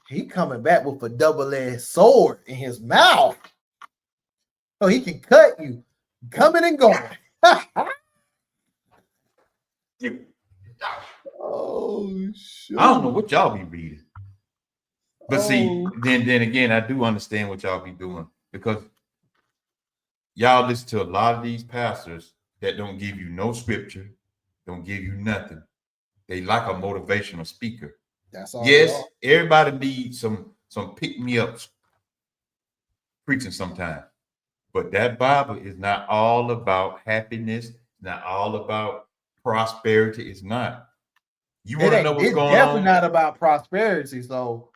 he coming back with a double-edged sword in his mouth. So he can cut you coming and going. Oh shit. I don't know what y'all be reading. But see, Oh. then again, I do understand what y'all be doing because y'all listen to a lot of these pastors that don't give you no scripture, don't give you nothing. They like a motivational speaker. That's all. Yes, everybody needs some pick me ups preaching sometime, but that Bible is not all about happiness. Not all about prosperity. It's not. You want to know what's going definitely on? not about prosperity. So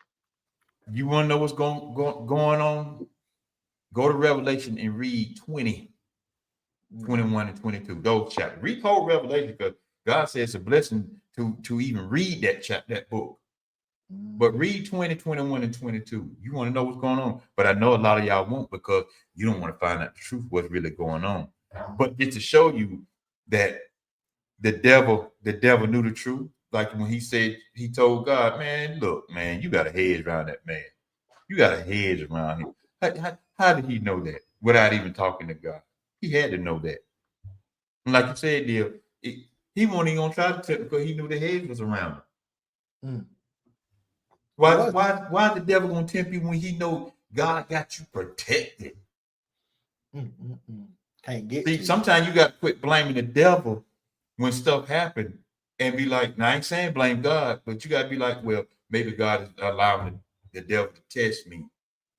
You want to know what's going on? Go to Revelation and read 20, 21, and 22. Those chapters. Read whole Revelation because God says it's a blessing to even read that book. But read 20, 21, and 22. You want to know what's going on. But I know a lot of y'all won't because you don't want to find out the truth, what's really going on. But it's to show you that the devil knew the truth. Like when he told God, man, look, man, you got a hedge around that man. You got a hedge around him. How did he know that without even talking to God? He had to know that. And like you said, dear, he wasn't even gonna try to tell because he knew the hedge was around him. Why is the devil gonna tempt you when he know God got you protected? Can't get. See, sometimes you got to quit blaming the devil when stuff happens and be like, now I ain't saying blame God, but you got to be like, well, maybe God is allowing the devil to test me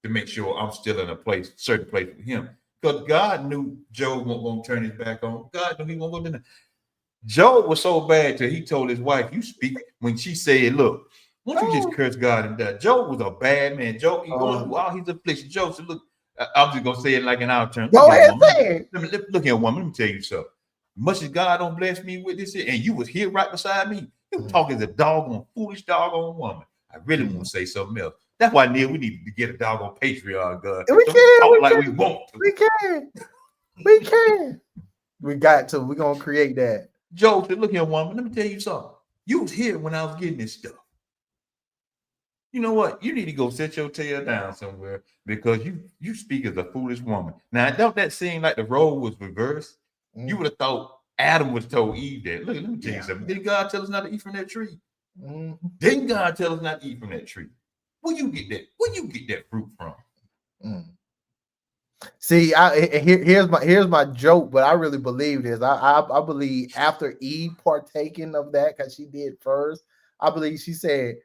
to make sure I'm still in a certain place with him. Because God knew Job wasn't going to turn his back on. God knew he wasn't going to. Job was so bad till he told his wife, you speak, when she said, look, why don't you just curse God and die? Job was a bad man. Job, he going through all his afflictions. Job said, look, I'm just going to say it like in our terms. Go ahead, say it. Look here, woman, let me tell you something. Much as God don't bless me with this, and you was here right beside me, you talking as a doggone, foolish doggone woman. I really want to say something else. That's why, Neil, we need to get a doggone Patreon, God. We So can. talk We like can. we want to. We can. We can. We got to. We're going to create that. Joe said, look here, woman, let me tell you something. You was here when I was getting this stuff. You know what? You need to go sit your tail down somewhere because you speak as a foolish woman. Now, don't that seem like the role was reversed? You would have thought Adam was told Eve that. Look, let me tell you something. Didn't God tell us not to eat from that tree? Didn't God tell us not to eat from that tree? Where you get that? Where you get that fruit from? See, here's my joke, but I really believe this. I believe after Eve partaking of that, because she did first, I believe she said,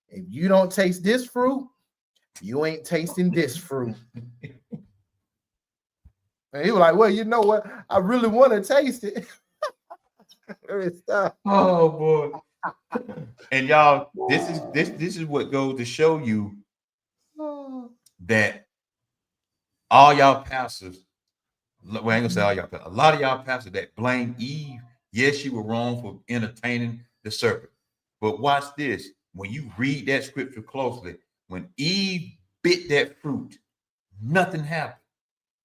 if you don't taste this fruit, you ain't tasting this fruit. And he was like, well, you know what? I really want to taste it. Oh boy. And y'all, this is what goes to show you that all y'all pastors, well, I ain't gonna say all y'all pastors, a lot of y'all pastors that blame Eve, yes, she was wrong for entertaining the serpent. But watch this. When you read that scripture closely, when Eve bit that fruit, nothing happened.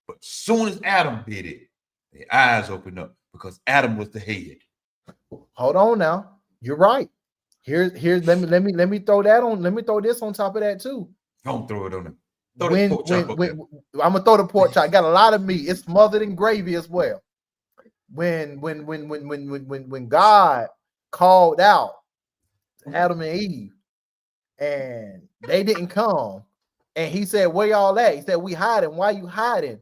But soon as Adam bit it, their eyes opened up because Adam was the head. Hold on now. You're right. Here's let me throw that on. Let me throw this on top of that too. Don't throw it on them. I'm gonna throw the pork chop. I got a lot of meat. It's smothered in gravy as well. When God called out Adam and Eve, and they didn't come, and he said, "Where y'all at?" He said, "We hiding." Why you hiding?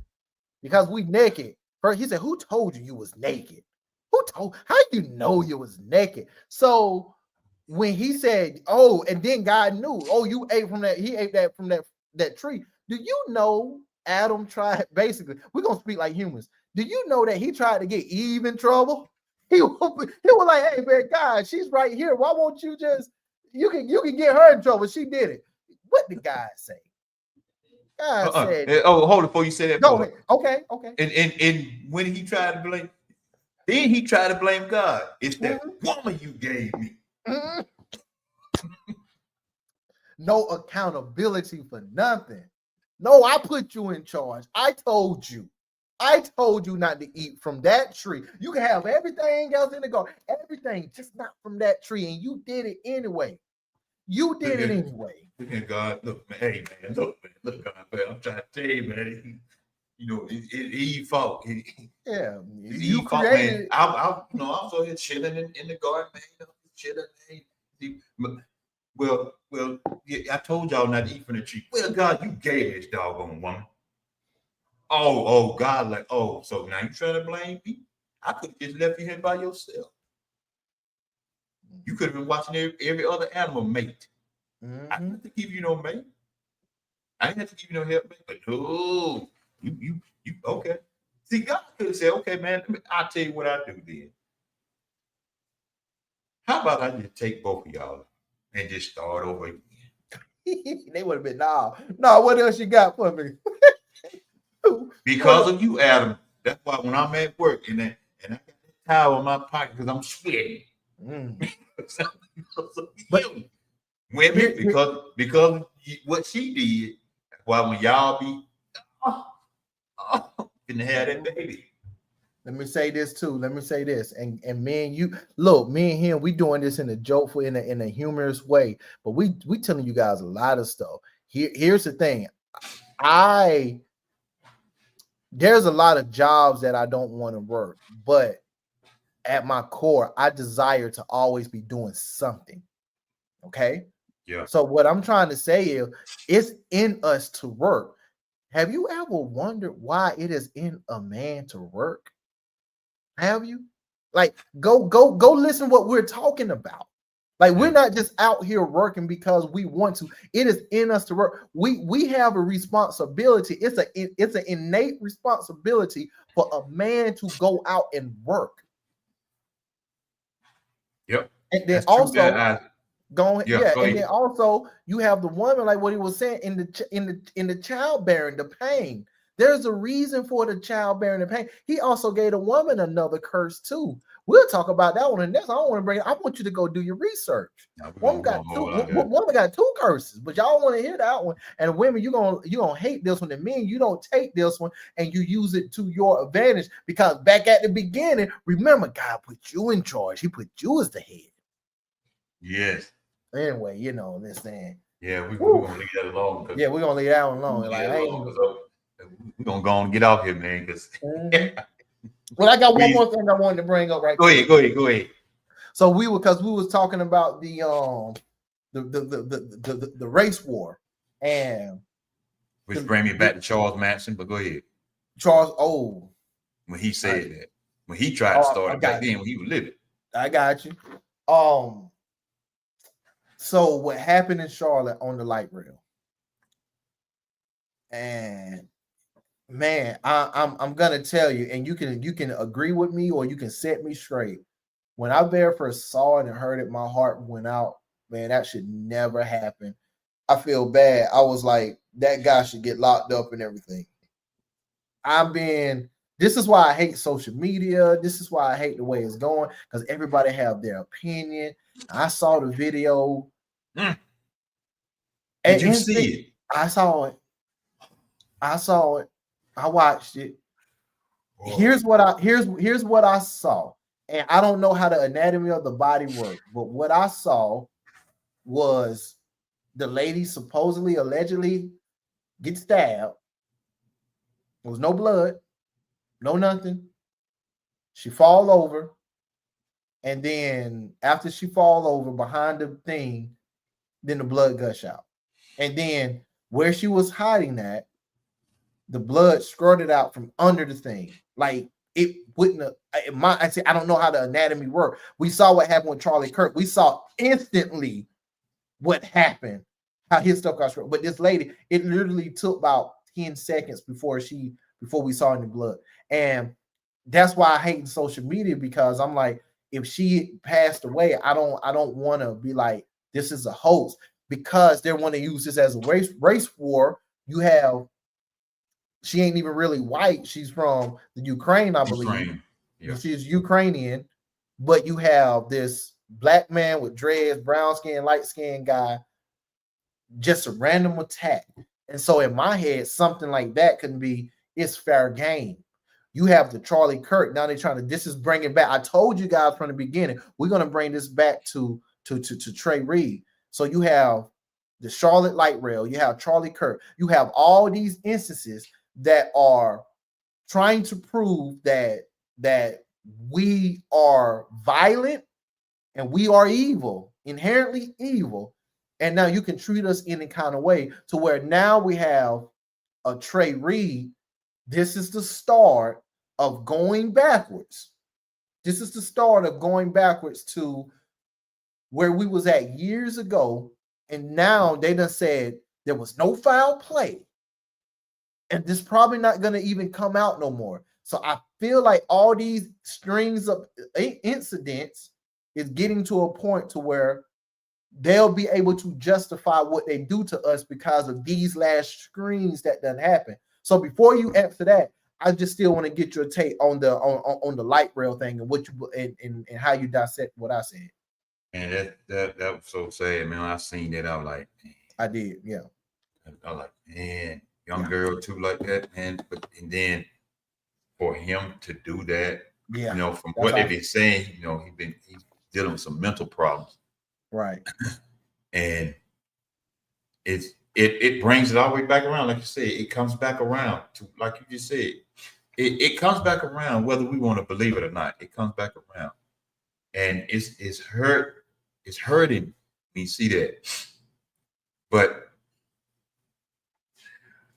Because we naked. First, he said, "Who told you was naked? Who told? How you know you was naked?" So when he said, "Oh," and then God knew, "Oh, you ate from that." He ate that from that tree. Do you know Adam tried? Basically, we're gonna speak like humans. Do you know that he tried to get Eve in trouble? He was like, "Hey man, God, she's right here. Why won't you just? You can get her in trouble." She did it. What did God say? God said, "Oh, hold it before you say that." Go ahead. Okay. And when he tried to blame, then he tried to blame God. It's that woman you gave me. No accountability for nothing. No, I put you in charge. I told you. I told you not to eat from that tree. You can have everything else in the garden, everything, just not from that tree. And you did it anyway. You did it anyway. Look at God. Look, man. Hey, man. Look, God, man. I'm trying to tell you, man. You know, Eve fault. Yeah, Eve you fault, created man. it. I was over here chilling in the garden, man. I'm chilling, man. Well, yeah, I told y'all not to eat from the tree. Well, God, you gave this doggone woman. Oh, God, like, oh, so now you trying to blame me? I could have just left you here by yourself. You could have been watching every other animal mate. I didn't have to give you no mate. I didn't have to give you no help, mate. But no, you okay. See, God could have said, okay, man, I'll tell you what I do then. How about I just take both of y'all and just start over again? They would have been, no, what else you got for me? Because of you, Adam. That's why when I'm at work and I got that towel in my pocket because I'm sweating. But women, because what she did, why when y'all be can have that baby. Let me say this too. Let me say this, and me and you, look, me and him, we doing this in a jokeful, in a humorous way, but we telling you guys a lot of stuff. Here's the thing, there's a lot of jobs that I don't want to work, but at my core, I desire to always be doing something. Okay. Yeah. So what I'm trying to say is, it's in us to work. Have you ever wondered why it is in a man to work? Have you? Like, go listen what we're talking about. Like, we're not just out here working because we want to. It is in us to work. We have a responsibility. It's an innate responsibility for a man to go out and work. Yep. And then also and ahead. then also you have the woman, like what he was saying, in the childbearing, the pain. There's a reason for the childbearing and pain. He also gave the woman another curse too. We'll talk about that one, and next I don't want to bring it. I want you to go do your research. Woman got two curses, but y'all want to hear that one. And women, you're gonna hate this one. And men, you don't take this one and you use it to your advantage, because back at the beginning, remember, God put you in charge. He put you as the head. Yes. Anyway, this thing. Yeah, we're gonna leave that alone. Yeah, we're gonna leave that one alone. We're gonna go on and get off here, man. Because well, I got one more thing I wanted to bring up right Go ahead. So we was talking about the race war, and which bring me back to Charles Manson, but go ahead. Charles, when he said that, when he tried to start it back then when he was living. I got you. So what happened in Charlotte on the light rail? And man, I'm gonna tell you, and you can agree with me or you can set me straight. When I very first saw it and heard it, my heart went out. Man, that should never happen. I feel bad. I was like, that guy should get locked up and everything. This is why I hate social media. This is why I hate the way it's going, because everybody have their opinion. I saw the video. Did you see it? I saw it. I watched it. Whoa. Here's what I saw. And I don't know how the anatomy of the body works, but what I saw was the lady supposedly, allegedly get stabbed. There was no blood, no nothing. She fall over. And then after she fall over behind the thing, then the blood gush out. And then where she was hiding at, the blood squirted out from under the thing. Like, it wouldn't have, I don't know how the anatomy worked. We saw what happened with Charlie Kirk. We saw instantly what happened, how his stuff got squirted. But this lady, it literally took about 10 seconds before we saw any blood. And that's why I hate social media, because I'm like, if she passed away, I don't want to be like, this is a hoax, because they want to use this as a race war. You have, she ain't even really white. She's from the Ukraine, I believe. Yeah. She's Ukrainian, but you have this black man with dreads, brown skin, light skin guy, just a random attack. And so in my head, something like that can be, it's fair game. You have the Charlie Kirk. Now they're trying to. This is bringing back. I told you guys from the beginning. We're gonna bring this back to Trey Reed. So you have the Charlotte Light Rail. You have Charlie Kirk. You have all these instances that are trying to prove that we are violent and we are evil, inherently evil. And now you can treat us any kind of way to where now we have a Trey Reed. This is the start of going backwards. This is the start of going backwards to where we was at years ago. And now they done said there was no foul play. And this probably not going to even come out no more. So I feel like all these strings of incidents is getting to a point to where they'll be able to justify what they do to us because of these last screens that done happen. So before you answer that, I just still want to get your take on the light rail thing and what you and how you dissect what I said. And that was so sad, man. I seen that, I was like, man. I did, yeah. I was like, man, young girl too like that, man. But and then for him to do that, yeah, you know, from what they've been saying, you know, he's dealing with some mental problems, right? And it brings it all the way back around, like you said. It comes back around to, like you just said, it comes back around whether we want to believe it or not. It comes back around, and it's hurting when you see that. But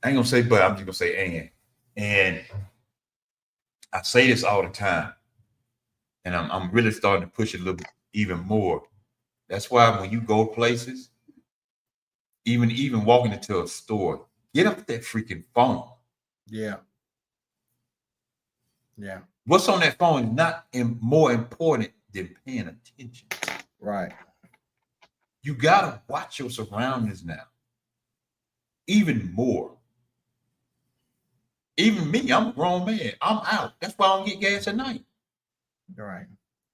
I ain't gonna say but, I'm just gonna say and I say this all the time, and I'm really starting to push it a little bit even more. That's why when you go places, even walking into a store, get off that freaking phone. Yeah. Yeah. What's on that phone is not more important than paying attention. Right. You gotta watch your surroundings now. Even more. Even me, I'm a grown man. I'm out. That's why I don't get gas at night. Right.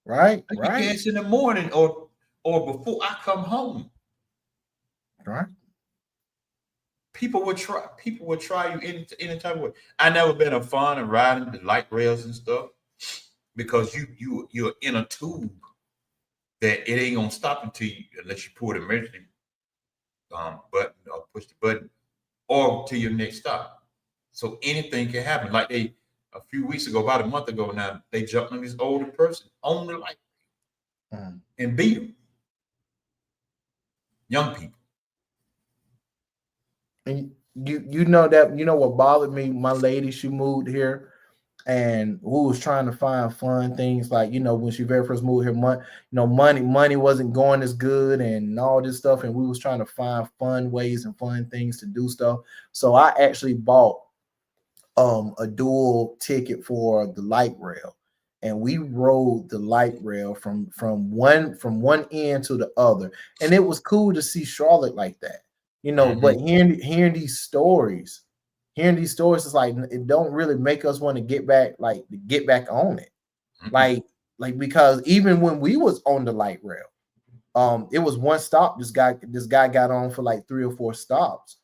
Right. I get gas in the morning or before I come home. Right. People would try you any type of way. I never been a fan of riding the light rails and stuff because you're in a tube that it ain't gonna stop until you, unless you pull the emergency button or push the button or to your next stop. So anything can happen. Like a few weeks ago, about a month ago now, they jumped on this older person on the light and beat him. Young people. And you know that, you know what bothered me? My lady, she moved here and who was trying to find fun things, like, you know, when she very first moved here, money wasn't going as good and all this stuff, and we was trying to find fun ways and fun things to do stuff. So I actually bought a dual ticket for the light rail, and we rode the light rail from one end to the other, and it was cool to see Charlotte like that, you know. But hearing these stories is like, it don't really make us want to get back on it. Like because even when we was on the light rail, it was one stop. This guy got on for like 3 or 4 stops,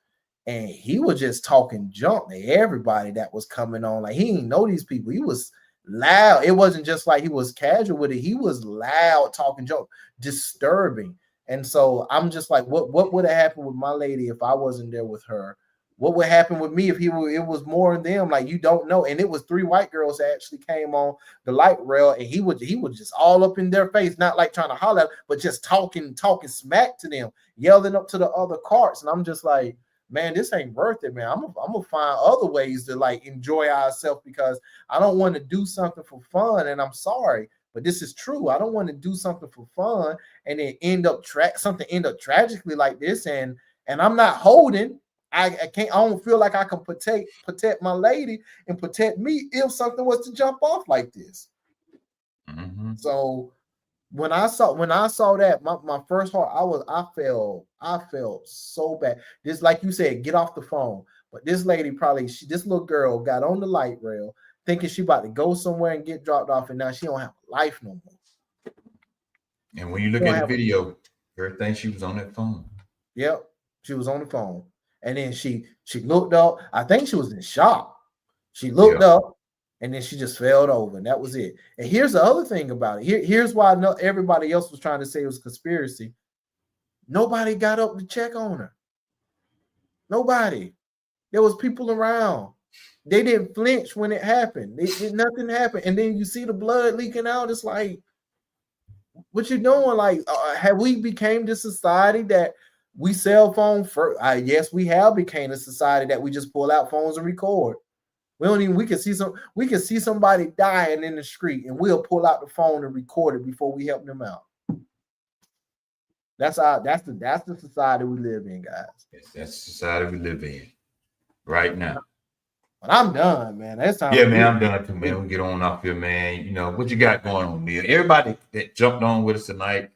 and he was just talking junk to everybody that was coming on. Like, he didn't know these people. He was loud. It wasn't just like he was casual with it. He was loud, talking junk, disturbing. And so I'm just like, what would have happened with my lady if I wasn't there with her? What would happen with me if it was more of them? Like, you don't know. And it was 3 white girls that actually came on the light rail, and he would just all up in their face, not like trying to holler, but just talking smack to them, yelling up to the other carts. And I'm just like, man, this ain't worth it, man. I'm gonna find other ways to like enjoy ourselves, because I don't want to do something for fun. And I'm sorry, but this is true. I don't want to do something for fun and then end up tragically like this. And I'm not holding. I don't feel like I can protect my lady and protect me if something was to jump off like this. So when I saw that, my first heart, I felt so bad. This, like you said, get off the phone. But this lady this little girl got on the light rail thinking she about to go somewhere and get dropped off, and now she don't have a life no more. And when you look at the video, everything, she was on that phone. Yep, she was on the phone. And then she looked up. I think she was in shock. She looked up, And then she just fell over, and that was it. And here's the other thing about it. Here's why I know everybody else was trying to say it was conspiracy. Nobody got up to check on her. Nobody. There was people around. They didn't flinch when it happened. Nothing happened. And then you see the blood leaking out. It's like, what you doing? Like, have we became this society that we cell phone first? Yes, we have became a society that we just pull out phones and record. We can see somebody dying in the street and we'll pull out the phone and record it before we help them out. That's the society we live in, guys. Yes, that's the society we live in right now. But I'm done, man. That's time. Yeah, man, I'm done too, man. We get on off here, man. You know, what you got going on, Neil? Everybody that jumped on with us tonight,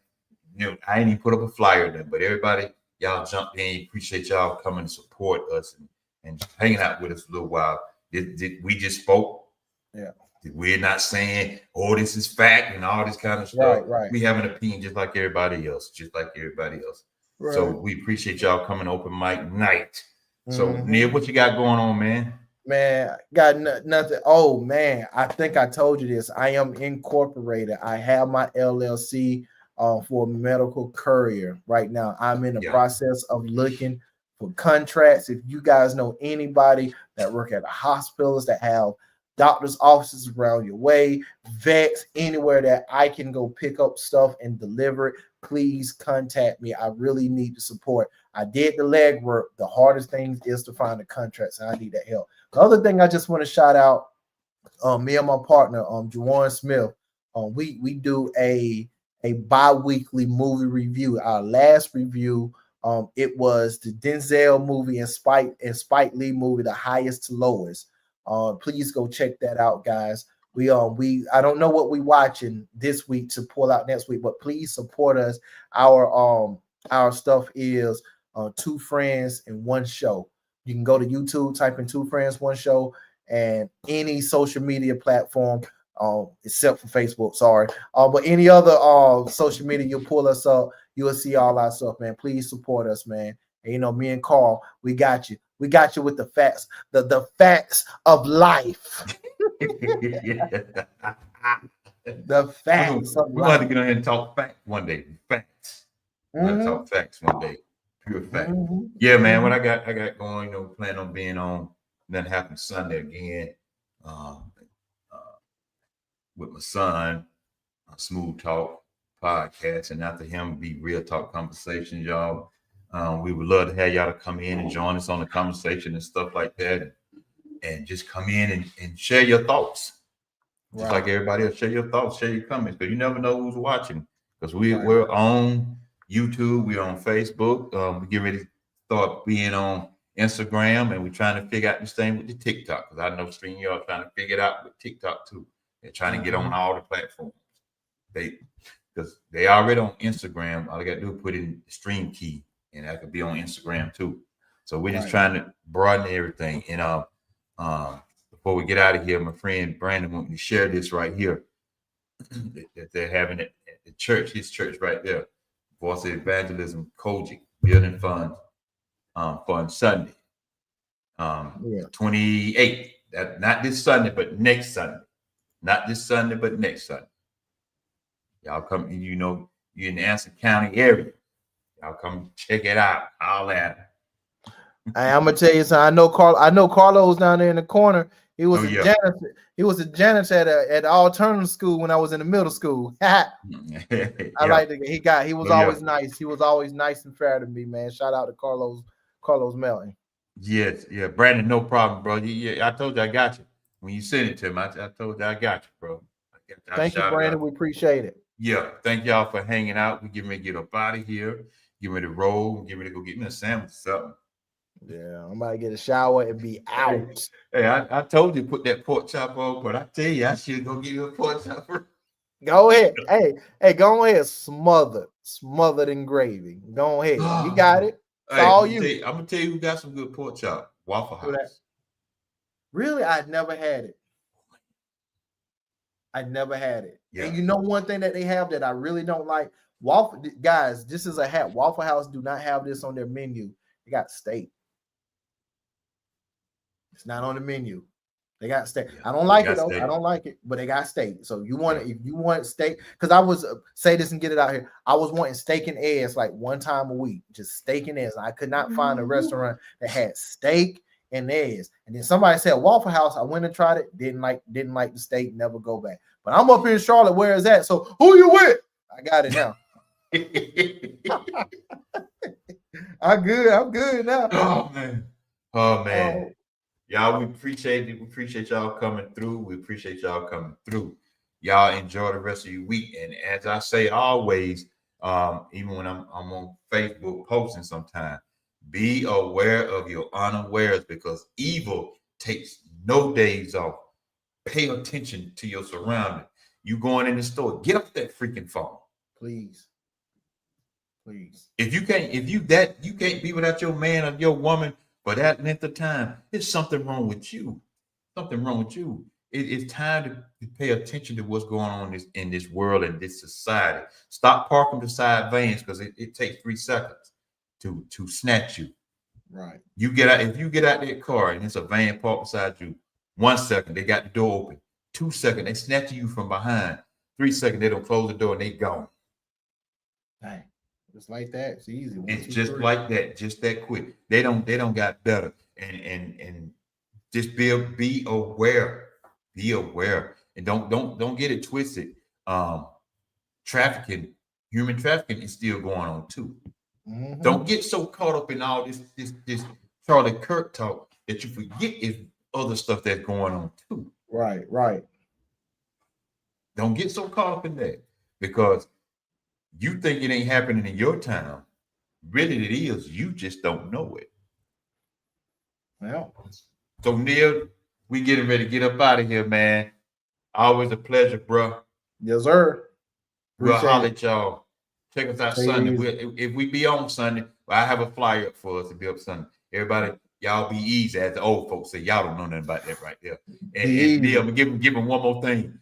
you know, I ain't even put up a flyer there, but everybody, y'all jumped in. Appreciate y'all coming to support us and hanging out with us a little while. We just spoke. Yeah. We're not saying, oh, this is fact and all this kind of stuff. Right. We have an opinion just like everybody else. Right. So we appreciate y'all coming open mic night. So Neil, what you got going on, man? Man, got nothing. Oh man, I think I told you this. I am incorporated. I have my LLC for medical courier right now. I'm in the process of looking for contracts. If you guys know anybody that work at the hospitals that have doctors' offices around your way, vets, anywhere that I can go pick up stuff and deliver it, please contact me. I really need the support. I did the legwork. The hardest thing is to find the contracts, and I need that help. The other thing I just want to shout out, me and my partner, Juwan Smith, we do a bi-weekly movie review. Our last review, it was the Denzel movie and Spike Lee movie, The Highest to Lowest. Please go check that out, guys. I don't know what we're watching this week to pull out next week, but please support us. Our stuff is Two Friends in One Show. You can go to YouTube, type in Two Friends, One Show, and any social media platform, except for Facebook, sorry. But any other social media, you'll pull us up. You will see all our stuff, man. Please support us, man. And, you know, me and Carl, we got you. We got you with the facts, the facts of life. The facts of life. We'll have to get on here and talk facts one day. Facts. We'll have to talk facts one day. Pure fact. Yeah, man. What I got going, you know, plan on being on. Nothing happens Sunday again. With my son, Smooth Talk podcast, and after him, be Real Talk Conversations, y'all. We would love to have y'all to come in and join us on the conversation and stuff like that, and just come in and share your thoughts. Just like everybody else, share your thoughts, share your comments, because you never know who's watching. Because we're on YouTube, we're on Facebook. We get ready to start being on Instagram, and we're trying to figure out this thing with the TikTok. Because I know StreamYard trying to figure it out with TikTok too. They're trying to get on all the platforms. Because they already on Instagram. All they got to do is put in the stream key, and that could be on Instagram too. So we're just trying to broaden everything. And before we get out of here, my friend Brandon wants me to share this right here that they're having it at the church, his church right there. Voice of Evangelism, Kojic, building funds on Sunday, 28th. That not this Sunday, but next Sunday. Not this Sunday, but next Sunday. Y'all come, you know, you're in the Anson County area. Y'all come check it out. All that. I'm gonna tell you something. I know Carlos down there in the corner. He was a janitor. He was a janitor at the alternative school when I was in the middle school. I like the he was always nice. He was always nice and fair to me, man. Shout out to Carlos Melton. Yes, Brandon, no problem, bro. I told you I got you. When you sent it to him, I told you I got you, bro. Thank you, Brandon. We appreciate it. Yeah, thank y'all for hanging out. We're getting ready to get up out of here. Get ready to roll. Get ready to go get me a sandwich or something. Yeah, I'm about to get a shower and be out. Hey, I told you to put that pork chop on, but I tell you, I should go get you a pork chopper. Go ahead. Hey, go ahead. Smothered in gravy. Go ahead. You got it. It's all you. I'm gonna tell you who got some good pork chop. Waffle House. Really? I'd never had it. Yeah. And you know one thing that they have that I really don't like? Guys, this is a hat. Waffle House do not have this on their menu. They got steak. It's not on the menu. They got steak. Yeah, I don't like they it got though. steak. I don't like it, but they got steak. So you want if you want steak, because I was say this and get it out here. I was wanting steak and eggs like one time a week, just steak and eggs. I could not find a restaurant that had steak and eggs. And then somebody said Waffle House. I went and tried it. Didn't like the steak. Never go back. But I'm up in Charlotte. Where is that? So who you with? I got it now. I'm good now. Oh man. Oh man. Oh. Y'all, we appreciate it. We appreciate y'all coming through. We appreciate y'all coming through. Y'all enjoy the rest of your week. And as I say always, even when I'm on Facebook posting sometime, be aware of your unawares because evil takes no days off. Pay attention to your surroundings. You going in the store, get off that freaking phone. Please. If you can't be without your man or your woman for that length of time, there's something wrong with you. Something wrong with you. It's time to pay attention to what's going on in this world and this society. Stop parking beside vans because it takes 3 seconds to snatch you. Right. You get out, if you get out that car and it's a van parked beside you, 1 second, they got the door open. 2 seconds, they snatch you from behind. 3 seconds, they don't close the door and they gone. Dang. Just like that. It's easy. It's just like that, just that quick. They don't got better. And just be aware. Be aware. And don't get it twisted. Trafficking, human trafficking is still going on too. Mm-hmm. Don't get so caught up in all this Charlie Kirk talk that you forget is other stuff that's going on too. Right. Don't get so caught up in that because you think it ain't happening in your town. Really, it is. You just don't know it. Well. So, Neil, we getting ready to get up out of here, man. Always a pleasure, bro. Yes, sir. We'll Appreciate holler it. at y'all. Check us out Take it Sunday. easy. If we be on Sunday, I have a flyer up for us to be up Sunday. Everybody, y'all be easy, as the old folks say. Y'all don't know nothing about that right there. And Neil, I'm gonna give him one more thing.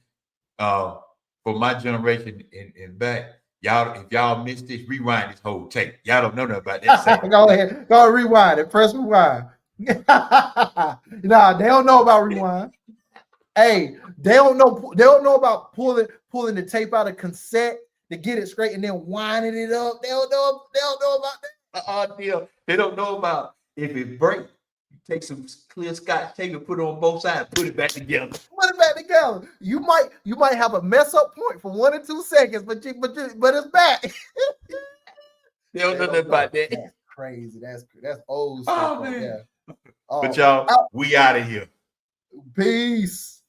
For my generation and back, y'all, if y'all missed this, rewind this whole tape. Y'all don't know nothing about that. Go ahead. Go rewind it. Press rewind. Nah, they don't know about rewind. Hey, they don't know about pulling the tape out of cassette to get it straight and then winding it up. They don't know about that. Deal. They don't know about if it breaks, you take some clear Scotch tape and put it on both sides, put it back together. Put it back together. You might have a mess up point for 1 or 2 seconds, but it's back. They don't know nothing about that. That's crazy. That's old stuff. Oh man. Yeah. But y'all, we out of here. Peace.